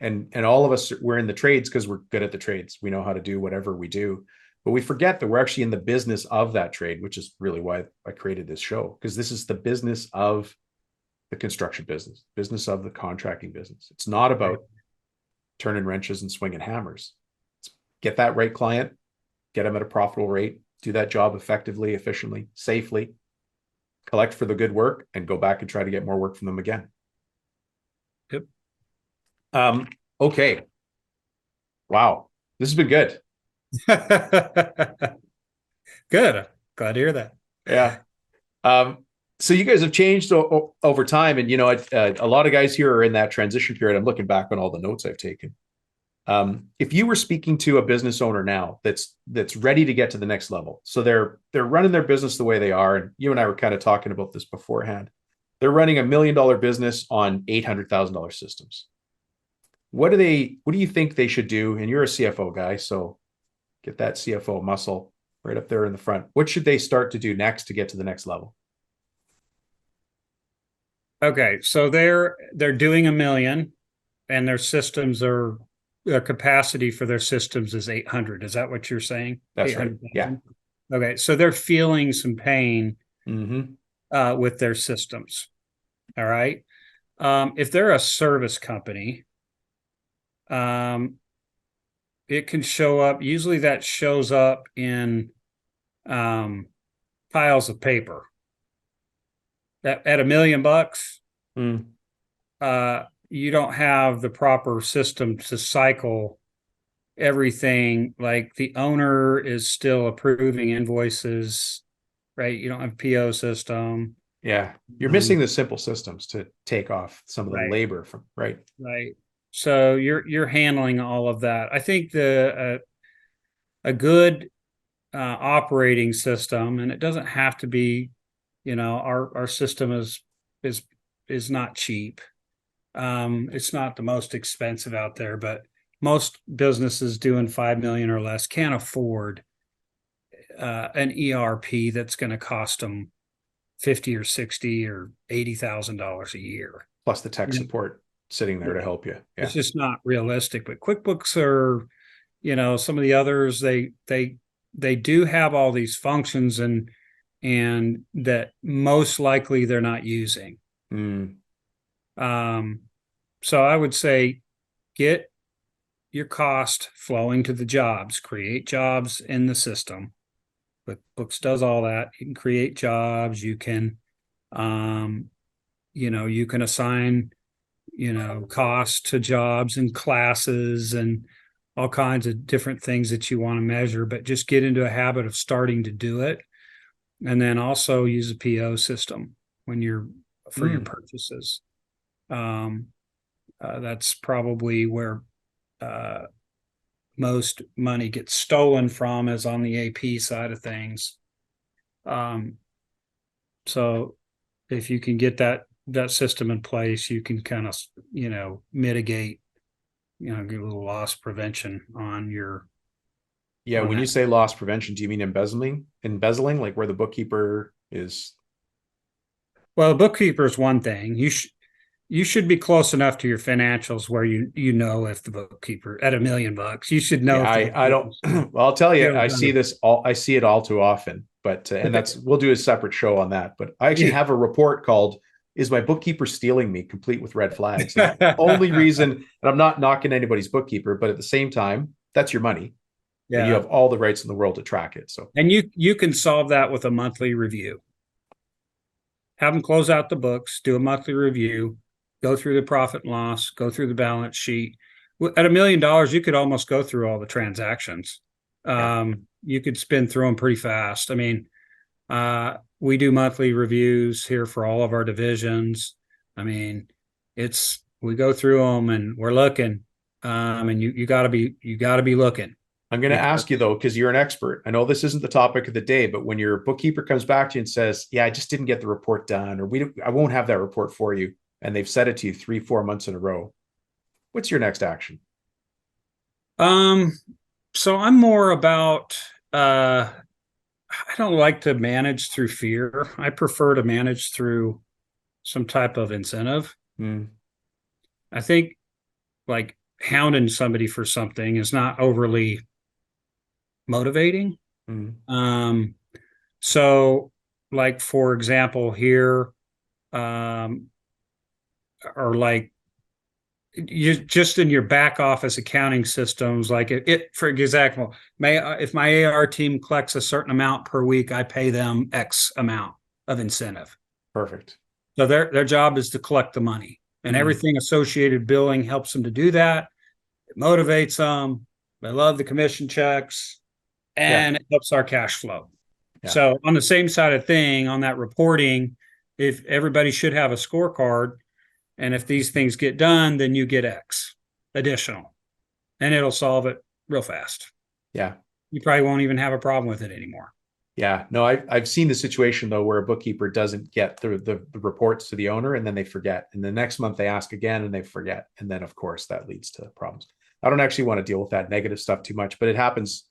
and all of us, we're in the trades because we're good at the trades. We know how to do whatever we do, but we forget that we're actually in the business of that trade, which is really why I created this show, because this is the business of the construction business of the contracting business. It's not about turning wrenches and swinging hammers. It's get that right client, get them at a profitable rate, do that job effectively, efficiently, safely, collect for the good work, and go back and try to get more work from them again. Yep. Okay. Wow. This has been good. Good. Glad to hear that. Yeah. So you guys have changed over time, and a lot of guys here are in that transition period. I'm looking back on all the notes I've taken. If you were speaking to a business owner now that's ready to get to the next level, so they're running their business the way they are, and you and I were kind of talking about this beforehand. They're running $1 million business on $800,000 systems. What do you think they should do? And you're a CFO guy, so get that CFO muscle right up there in the front. What should they start to do next to get to the next level? Okay, so they're doing $1 million, and their capacity for their systems is 800. Is that what you're saying? That's right. Yeah. Okay, so they're feeling some pain with their systems. All right. If they're a service company, it can show up. Usually, that shows up in piles of paper. At $1 million, you don't have the proper system to cycle everything. Like the owner is still approving invoices, right? You don't have PO system. Yeah. You're missing the simple systems to take off some of the labor from, right. Right. So you're handling all of that. I think a good operating system, and it doesn't have to be, our system is not cheap. It's not the most expensive out there, but most businesses doing 5 million or less can't afford an ERP that's going to cost them $50 or $60 or $80,000 a year. Plus the tech support sitting there to help you. Yeah. It's just not realistic. But QuickBooks are, some of the others, they do have all these functions and that most likely they're not using. Mm. So I would say get your cost flowing to the jobs, create jobs in the system. QuickBooks does all that. You can create jobs. You can, you can assign, cost to jobs and classes and all kinds of different things that you want to measure, but just get into a habit of starting to do it. And then also use a PO system for your purchases. That's probably where most money gets stolen from, is on the AP side of things. So if you can get that system in place, you can kind of, mitigate, get a little loss prevention on your. Yeah. When you say loss prevention, do you mean embezzling, like where the bookkeeper is? Well, the bookkeeper is one thing. You should be close enough to your financials where if the bookkeeper at $1 million, you should know. Yeah, I don't. Well, I'll tell you, I see it all too often. But and we'll do a separate show on that. But I actually have a report called "Is My Bookkeeper Stealing Me?" complete with red flags. And the only reason, and I'm not knocking anybody's bookkeeper, but at the same time, that's your money. Yeah. And you have all the rights in the world to track it. So, and you can solve that with a monthly review. Have them close out the books, do a monthly review, go through the profit and loss, go through the balance sheet. At $1 million, you could almost go through all the transactions. You could spin through them pretty fast. I mean, we do monthly reviews here for all of our divisions. I mean, we go through them and we're looking. And you gotta be looking. I'm going to ask you though, because you're an expert. I know this isn't the topic of the day, but when your bookkeeper comes back to you and says, "Yeah, I just didn't get the report done," or I won't have that report for you, and they've said it to you 3-4 months in a row, what's your next action? So I'm more about, I don't like to manage through fear. I prefer to manage through some type of incentive. I think like hounding somebody for something is not overly motivating. So like, for example, here, or like you just in your back office accounting systems, like for example, if my AR team collects a certain amount per week, I pay them X amount of incentive. Perfect. So their job is to collect the money, and everything associated billing helps them to do that. It motivates them. They love the commission checks, and it helps our cash flow. Yeah. So on the same side of thing, on that reporting, if everybody should have a scorecard, and if these things get done, then you get X additional, and it'll solve it real fast. Yeah. You probably won't even have a problem with it anymore. Yeah. No, I've seen the situation though, where a bookkeeper doesn't get the reports to the owner, and then they forget. And the next month they ask again and they forget. And then of course that leads to problems. I don't actually want to deal with that negative stuff too much, but it happens.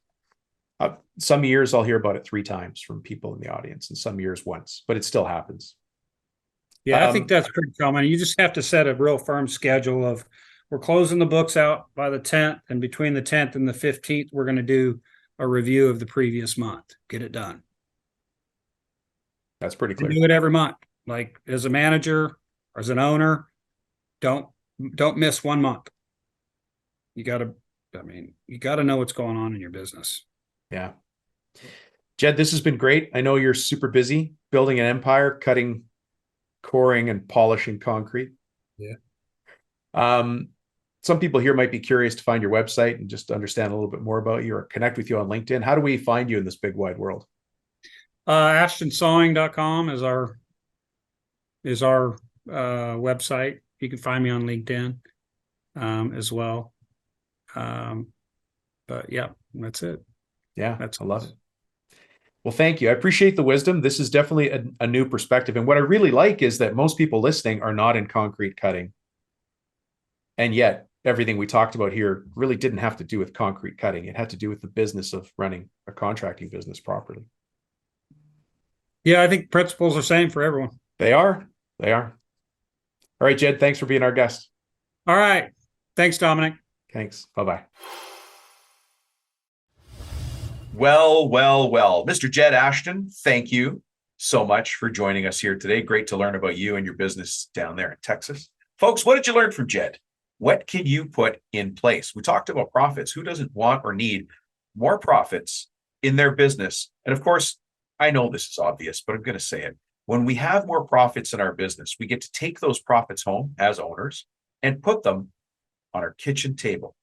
Some years I'll hear about it 3 times from people in the audience, and some years once, but it still happens. Yeah, I think that's pretty common. You just have to set a real firm schedule of, we're closing the books out by the 10th, and between the 10th and the 15th, we're going to do a review of the previous month. Get it done. That's pretty clear. And do it every month. Like as a manager or as an owner, don't miss 1 month. You got to know what's going on in your business. Yeah. Jed, this has been great. I know you're super busy building an empire, cutting, coring, and polishing concrete. Yeah. Some people here might be curious to find your website and just understand a little bit more about you, or connect with you on LinkedIn. How do we find you in this big wide world? AshtonSawing.com is our website. You can find me on LinkedIn as well. But yeah, that's it. Yeah, I love it. Well, thank you. I appreciate the wisdom. This is definitely a new perspective. And what I really like is that most people listening are not in concrete cutting. And yet everything we talked about here really didn't have to do with concrete cutting. It had to do with the business of running a contracting business properly. Yeah, I think principles are the same for everyone. They are. All right, Jed, thanks for being our guest. All right. Thanks, Dominic. Thanks. Bye-bye. Well, Mr. Jed Ashton, thank you so much for joining us here today. Great to learn about you and your business down there in Texas. Folks, what did you learn from Jed? What can you put in place? We talked about profits. Who doesn't want or need more profits in their business? And of course, I know this is obvious, but I'm going to say it. When we have more profits in our business, we get to take those profits home as owners and put them on our kitchen table,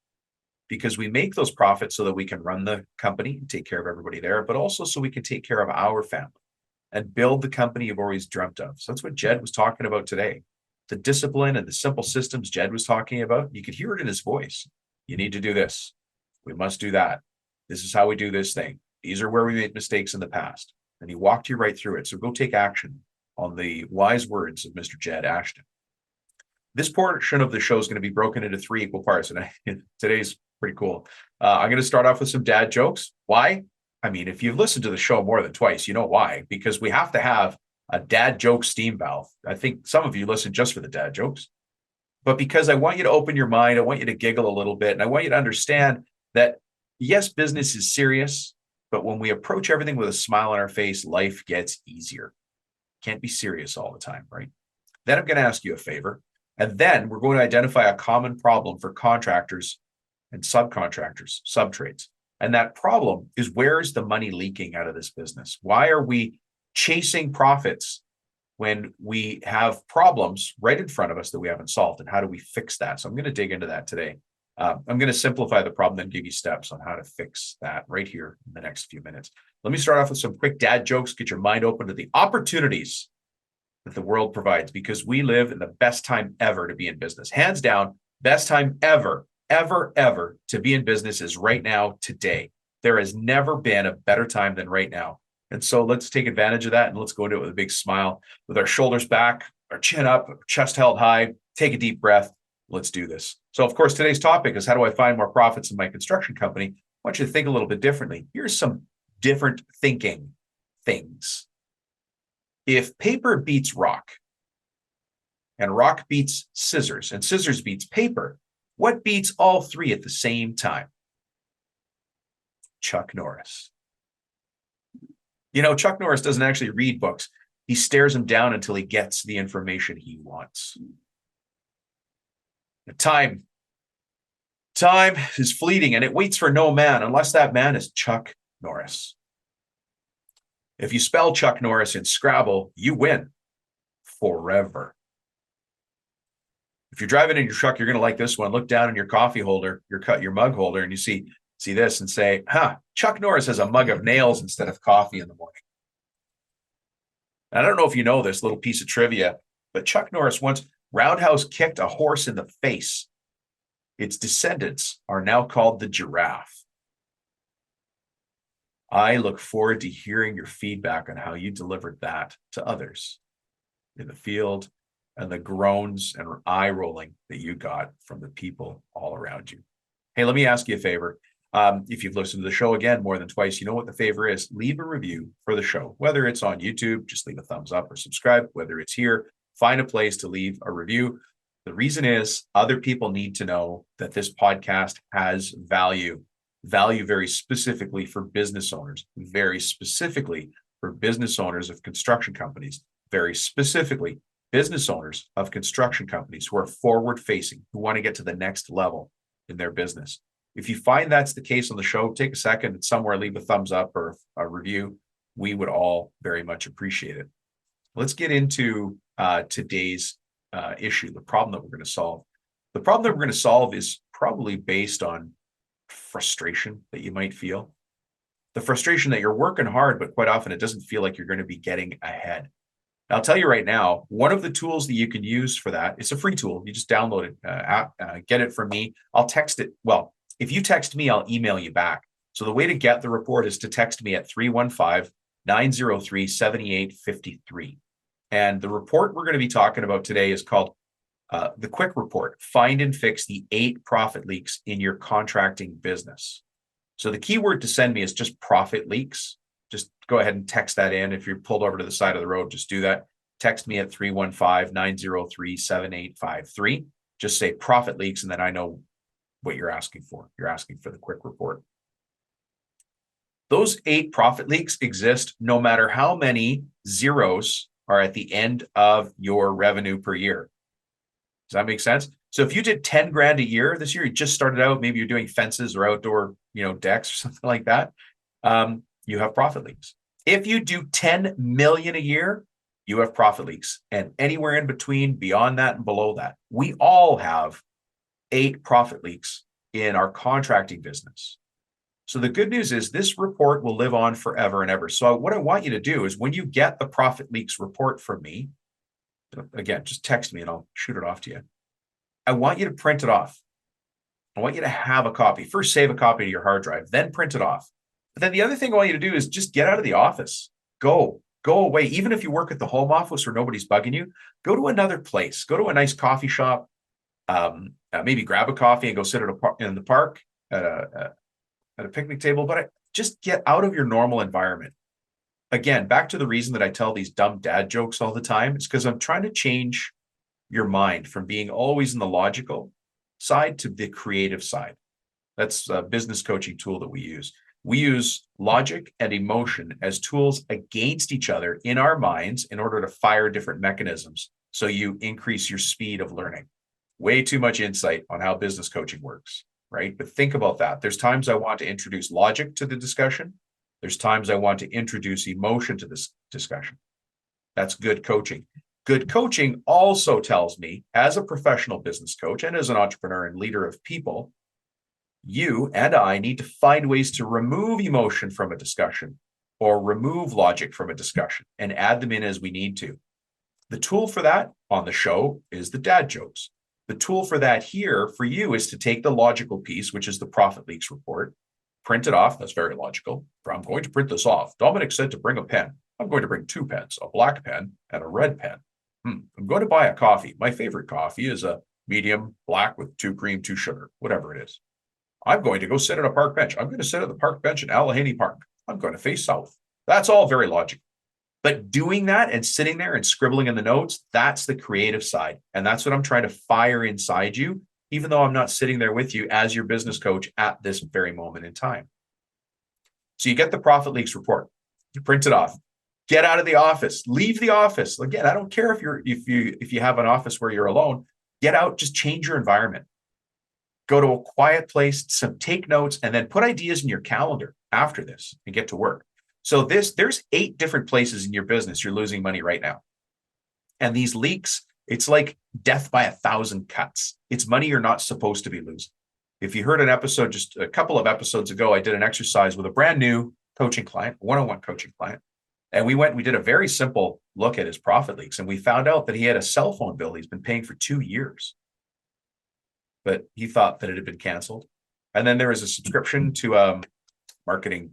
because we make those profits so that we can run the company and take care of everybody there, but also so we can take care of our family and build the company you've always dreamt of. So that's what Jed was talking about today. The discipline and the simple systems Jed was talking about, you could hear it in his voice. You need to do this. We must do that. This is how we do this thing. These are where we made mistakes in the past. And he walked you right through it. So go take action on the wise words of Mr. Jed Ashton. This portion of the show is going to be broken into 3 equal parts. And today's pretty cool. I'm going to start off with some dad jokes. Why? I mean, if you've listened to the show more than twice, you know why. Because we have to have a dad joke steam valve. I think some of you listen just for the dad jokes. But because I want you to open your mind, I want you to giggle a little bit, and I want you to understand that, yes, business is serious, but when we approach everything with a smile on our face, life gets easier. Can't be serious all the time, right? Then I'm going to ask you a favor. And then we're going to identify a common problem for contractors and subcontractors, subtrades. And that problem is, where is the money leaking out of this business? Why are we chasing profits when we have problems right in front of us that we haven't solved? And how do we fix that? So I'm going to dig into that today. I'm going to simplify the problem, then give you steps on how to fix that right here in the next few minutes. Let me start off with some quick dad jokes, get your mind open to the opportunities that the world provides, because we live in the best time ever to be in business. Hands down, best time ever to be in business is right now, today. There has never been a better time than right now. And so let's take advantage of that, and let's go into it with a big smile, with our shoulders back, our chin up, our chest held high. Take a deep breath. Let's do this. So, of course, today's topic is, how do I find more profits in my construction company? I want you to think a little bit differently. Here's some different thinking things. If paper beats rock, and rock beats scissors, and scissors beats paper, what beats all 3 at the same time? Chuck Norris. You know, Chuck Norris doesn't actually read books. He stares them down until he gets the information he wants. Time is fleeting, and it waits for no man unless that man is Chuck Norris. If you spell Chuck Norris in Scrabble, you win forever. If you're driving in your truck, you're going to like this one. Look down in your coffee holder, your mug holder, and you see this and say, Chuck Norris has a mug of nails instead of coffee in the morning. I don't know if you know this little piece of trivia, but Chuck Norris once roundhouse kicked a horse in the face. Its descendants are now called the giraffe. I look forward to hearing your feedback on how you delivered that to others in the field, and the groans and eye rolling that you got from the people all around you. Hey, let me ask you a favor. If you've listened to the show again more than twice, you know what the favor is. Leave a review for the show, whether it's on YouTube, just leave a thumbs up or subscribe. Whether it's here, find a place to leave a review. The reason is, other people need to know that this podcast has value very specifically for business owners, very specifically for business owners of construction companies, very specifically business owners of construction companies who are forward facing, who want to get to the next level in their business. If you find that's the case on the show, take a second and somewhere leave a thumbs up or a review. We would all very much appreciate it. Let's get into today's issue, the problem that we're going to solve. The problem that we're going to solve is probably based on frustration that you might feel. The frustration that you're working hard, but quite often it doesn't feel like you're going to be getting ahead. I'll tell you right now, one of the tools that you can use for that, it's a free tool. You just download it, get it from me. I'll text it. Well, if you text me, I'll email you back. So the way to get the report is to text me at 315-903-7853. And the report we're going to be talking about today is called the Quick Report, Find and Fix the 8 Profit Leaks in Your Contracting Business. So the key word to send me is just profit leaks. Just go ahead and text that in. If you're pulled over to the side of the road, just do that. Text me at 315-903-7853. Just say profit leaks, and then I know what you're asking for. You're asking for the quick report. Those 8 profit leaks exist no matter how many zeros are at the end of your revenue per year. Does that make sense? So if you did 10 grand a year this year, you just started out, maybe you're doing fences or outdoor, decks or something like that. You have profit leaks. If you do 10 million a year, you have profit leaks, and anywhere in between, beyond that and below that. We all have 8 profit leaks in our contracting business. So the good news is this report will live on forever and ever. So what I want you to do is when you get the profit leaks report from me, again, just text me and I'll shoot it off to you. I want you to print it off. I want you to have a copy. First, save a copy to your hard drive, then print it off. But then the other thing I want you to do is just get out of the office. Go away. Even if you work at the home office where nobody's bugging you, go to another place. Go to a nice coffee shop. Maybe grab a coffee and go sit in the park at a picnic table. But just get out of your normal environment. Again, back to the reason that I tell these dumb dad jokes all the time. It's because I'm trying to change your mind from being always in the logical side to the creative side. That's a business coaching tool that we use. We use logic and emotion as tools against each other in our minds in order to fire different mechanisms so you increase your speed of learning. Way too much insight on how business coaching works, right? But think about that. There's times I want to introduce logic to the discussion. There's times I want to introduce emotion to this discussion. That's good coaching. Good coaching also tells me, as a professional business coach and as an entrepreneur and leader of people, you and I need to find ways to remove emotion from a discussion or remove logic from a discussion and add them in as we need to. The tool for that on the show is the dad jokes. The tool for that here for you is to take the logical piece, which is the profit leaks report, print it off. That's very logical. I'm going to print this off. Dominic said to bring a pen. I'm going to bring 2 pens, a black pen and a red pen. I'm going to buy a coffee. My favorite coffee is a medium black with 2 cream, 2 sugar, whatever it is. I'm going to go sit at a park bench. I'm going to sit at the park bench in Allegheny Park. I'm going to face south. That's all very logical. But doing that and sitting there and scribbling in the notes, that's the creative side. And that's what I'm trying to fire inside you, even though I'm not sitting there with you as your business coach at this very moment in time. So you get the profit leaks report, you print it off, get out of the office, leave the office. Again, I don't care if you have an office where you're alone, get out, just change your environment. Go to a quiet place, take notes, and then put ideas in your calendar after this and get to work. So there's 8 different places in your business you're losing money right now. And these leaks, it's like death by 1,000 cuts. It's money you're not supposed to be losing. If you heard an episode just a couple of episodes ago, I did an exercise with a brand new coaching client, one-on-one coaching client. And we did a very simple look at his profit leaks. And we found out that he had a cell phone bill he's been paying for 2 years. But he thought that it had been canceled. And then there was a subscription to marketing,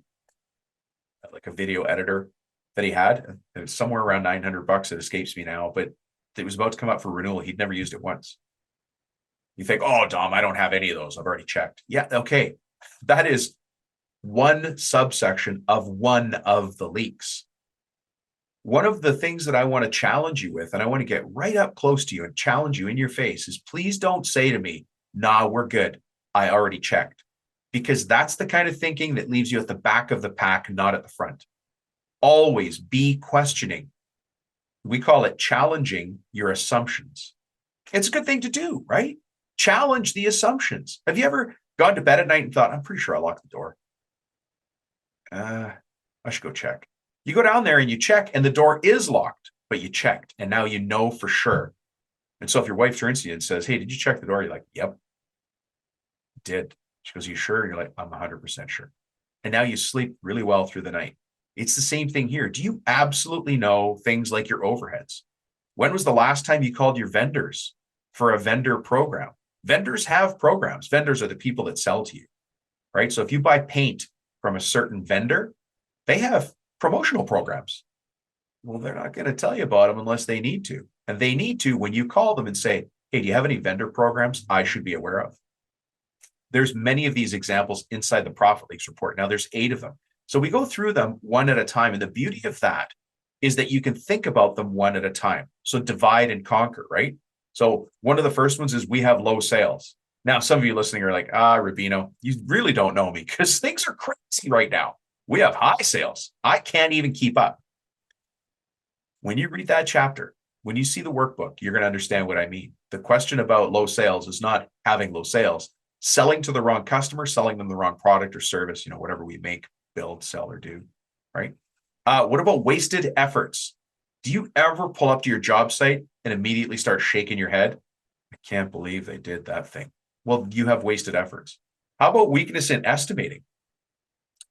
like a video editor that he had. It was somewhere around $900. It escapes me now, but it was about to come up for renewal. He'd never used it once. You think, oh, Dom, I don't have any of those. I've already checked. Yeah, okay. That is one subsection of one of the leaks. One of the things that I want to challenge you with, and I want to get right up close to you and challenge you in your face, is please don't say to me, nah, we're good. I already checked. Because that's the kind of thinking that leaves you at the back of the pack, not at the front. Always be questioning. We call it challenging your assumptions. It's a good thing to do, right? Challenge the assumptions. Have you ever gone to bed at night and thought, I'm pretty sure I locked the door. I should go check. You go down there and you check and the door is locked, but you checked and now you know for sure. And so if your wife turns to you and says, hey, did you check the door? You're like, yep, did. She goes, you sure? And you're like, I'm 100% sure. And now you sleep really well through the night. It's the same thing here. Do you absolutely know things like your overheads? When was the last time you called your vendors for a vendor program? Vendors have programs. Vendors are the people that sell to you, right? So if you buy paint from a certain vendor, they have promotional programs. Well, they're not going to tell you about them unless they need to. And they need to when you call them and say, hey, do you have any vendor programs I should be aware of? There's many of these examples inside the Profit Leaks report. Now there's 8 of them. So we go through them one at a time. And the beauty of that is that you can think about them one at a time. So divide and conquer, right? So one of the first ones is we have low sales. Now, some of you listening are like, Rubino, you really don't know me because things are crazy right now. We have high sales. I can't even keep up. When you read that chapter, when you see the workbook, you're going to understand what I mean. The question about low sales is not having low sales, selling to the wrong customer, selling them the wrong product or service, whatever we make, build, sell, or do, right? What about wasted efforts? Do you ever pull up to your job site and immediately start shaking your head? I can't believe they did that thing. Well, you have wasted efforts. How about weakness in estimating?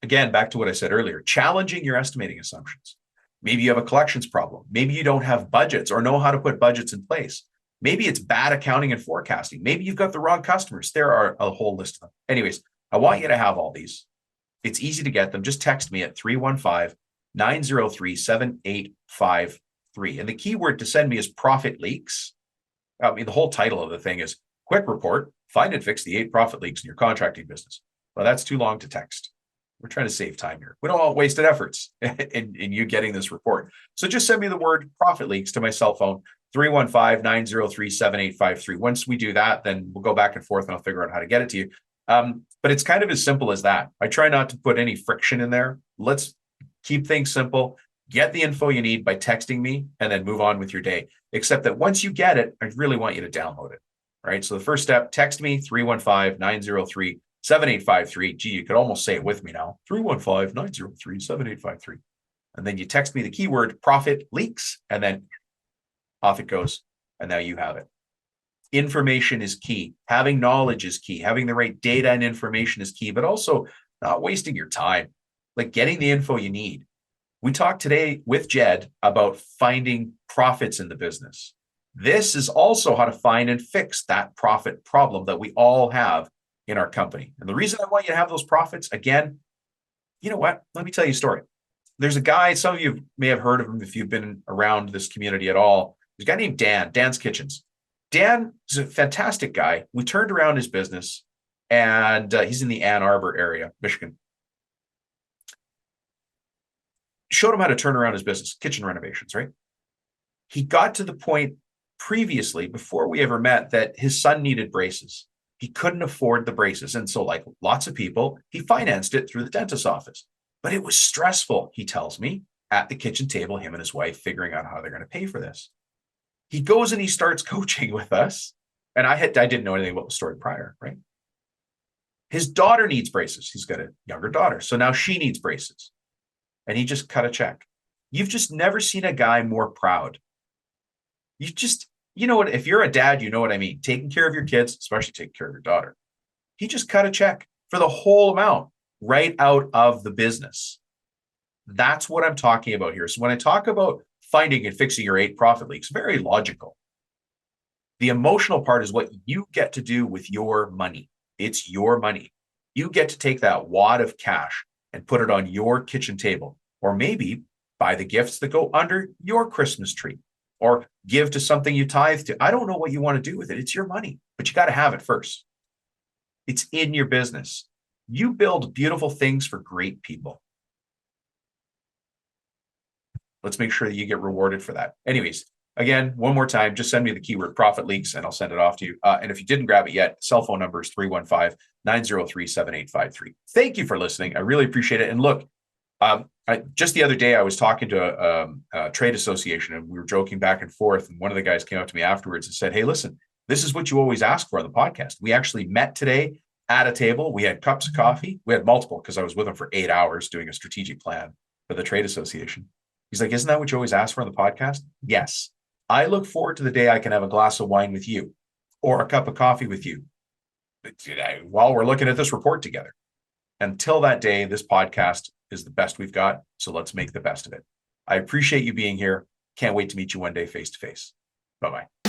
Again, back to what I said earlier, challenging your estimating assumptions. Maybe you have a collections problem. Maybe you don't have budgets or know how to put budgets in place. Maybe it's bad accounting and forecasting. Maybe you've got the wrong customers. There are a whole list of them. Anyways, I want you to have all these. It's easy to get them. Just text me at 315-903-7853. And the keyword to send me is profit leaks. I mean, the whole title of the thing is quick report, find and fix the 8 profit leaks in your contracting business. Well, that's too long to text. We're trying to save time here. We don't want wasted efforts in you getting this report. So just send me the word profit leaks to my cell phone, 315-903-7853. Once we do that, then we'll go back and forth and I'll figure out how to get it to you. But it's kind of as simple as that. I try not to put any friction in there. Let's keep things simple. Get the info you need by texting me and then move on with your day. Except that once you get it, I really want you to download it. All right. So the first step, text me 315-903-7853. Gee, you could almost say it with me now. 315-903-7853. And then you text me the keyword profit leaks and then off it goes. And now you have it. Information is key. Having knowledge is key. Having the right data and information is key, but also not wasting your time, like getting the info you need. We talked today with Jed about finding profits in the business. This is also how to find and fix that profit problem that we all have in our company. And the reason I want you to have those profits, again, you know what? Let me tell you a story. There's a guy, some of you may have heard of him if you've been around this community at all. There's a guy named Dan, Dan's Kitchens. Dan is a fantastic guy. We turned around his business and he's in the Ann Arbor area, Michigan. Showed him how to turn around his business, kitchen renovations, right? He got to the point previously, before we ever met, that his son needed braces. He couldn't afford the braces. And so, like lots of people, he financed it through the dentist's office. But it was stressful, he tells me, at the kitchen table, him and his wife figuring out how they're going to pay for this. He goes and he starts coaching with us. And I didn't know anything about the story prior, right? His daughter needs braces. He's got a younger daughter. So now she needs braces. And he just cut a check. You've just never seen a guy more proud. You know what, if you're a dad, you know what I mean. Taking care of your kids, especially taking care of your daughter. He just cut a check for the whole amount right out of the business. That's what I'm talking about here. So when I talk about finding and fixing your 8 profit leaks, very logical. The emotional part is what you get to do with your money. It's your money. You get to take that wad of cash and put it on your kitchen table, or maybe buy the gifts that go under your Christmas tree, or give to something you tithe to. I don't know what you want to do with it. It's your money, but you got to have it first. It's in your business. You build beautiful things for great people. Let's make sure that you get rewarded for that. Anyways, again, one more time, just send me the keyword profit leaks and I'll send it off to you. And if you didn't grab it yet, cell phone number is 315-903-7853. Thank you for listening. I really appreciate it. And look, just the other day, I was talking to a trade association and we were joking back and forth. And one of the guys came up to me afterwards and said, hey, listen, this is what you always ask for on the podcast. We actually met today at a table. We had cups of coffee. We had multiple because I was with him for 8 hours doing a strategic plan for the trade association. He's like, isn't that what you always ask for on the podcast? Yes. I look forward to the day I can have a glass of wine with you or a cup of coffee with you while we're looking at this report together. Until that day, this podcast is the best we've got. So let's make the best of it. I appreciate you being here. Can't wait to meet you one day face to face. Bye-bye.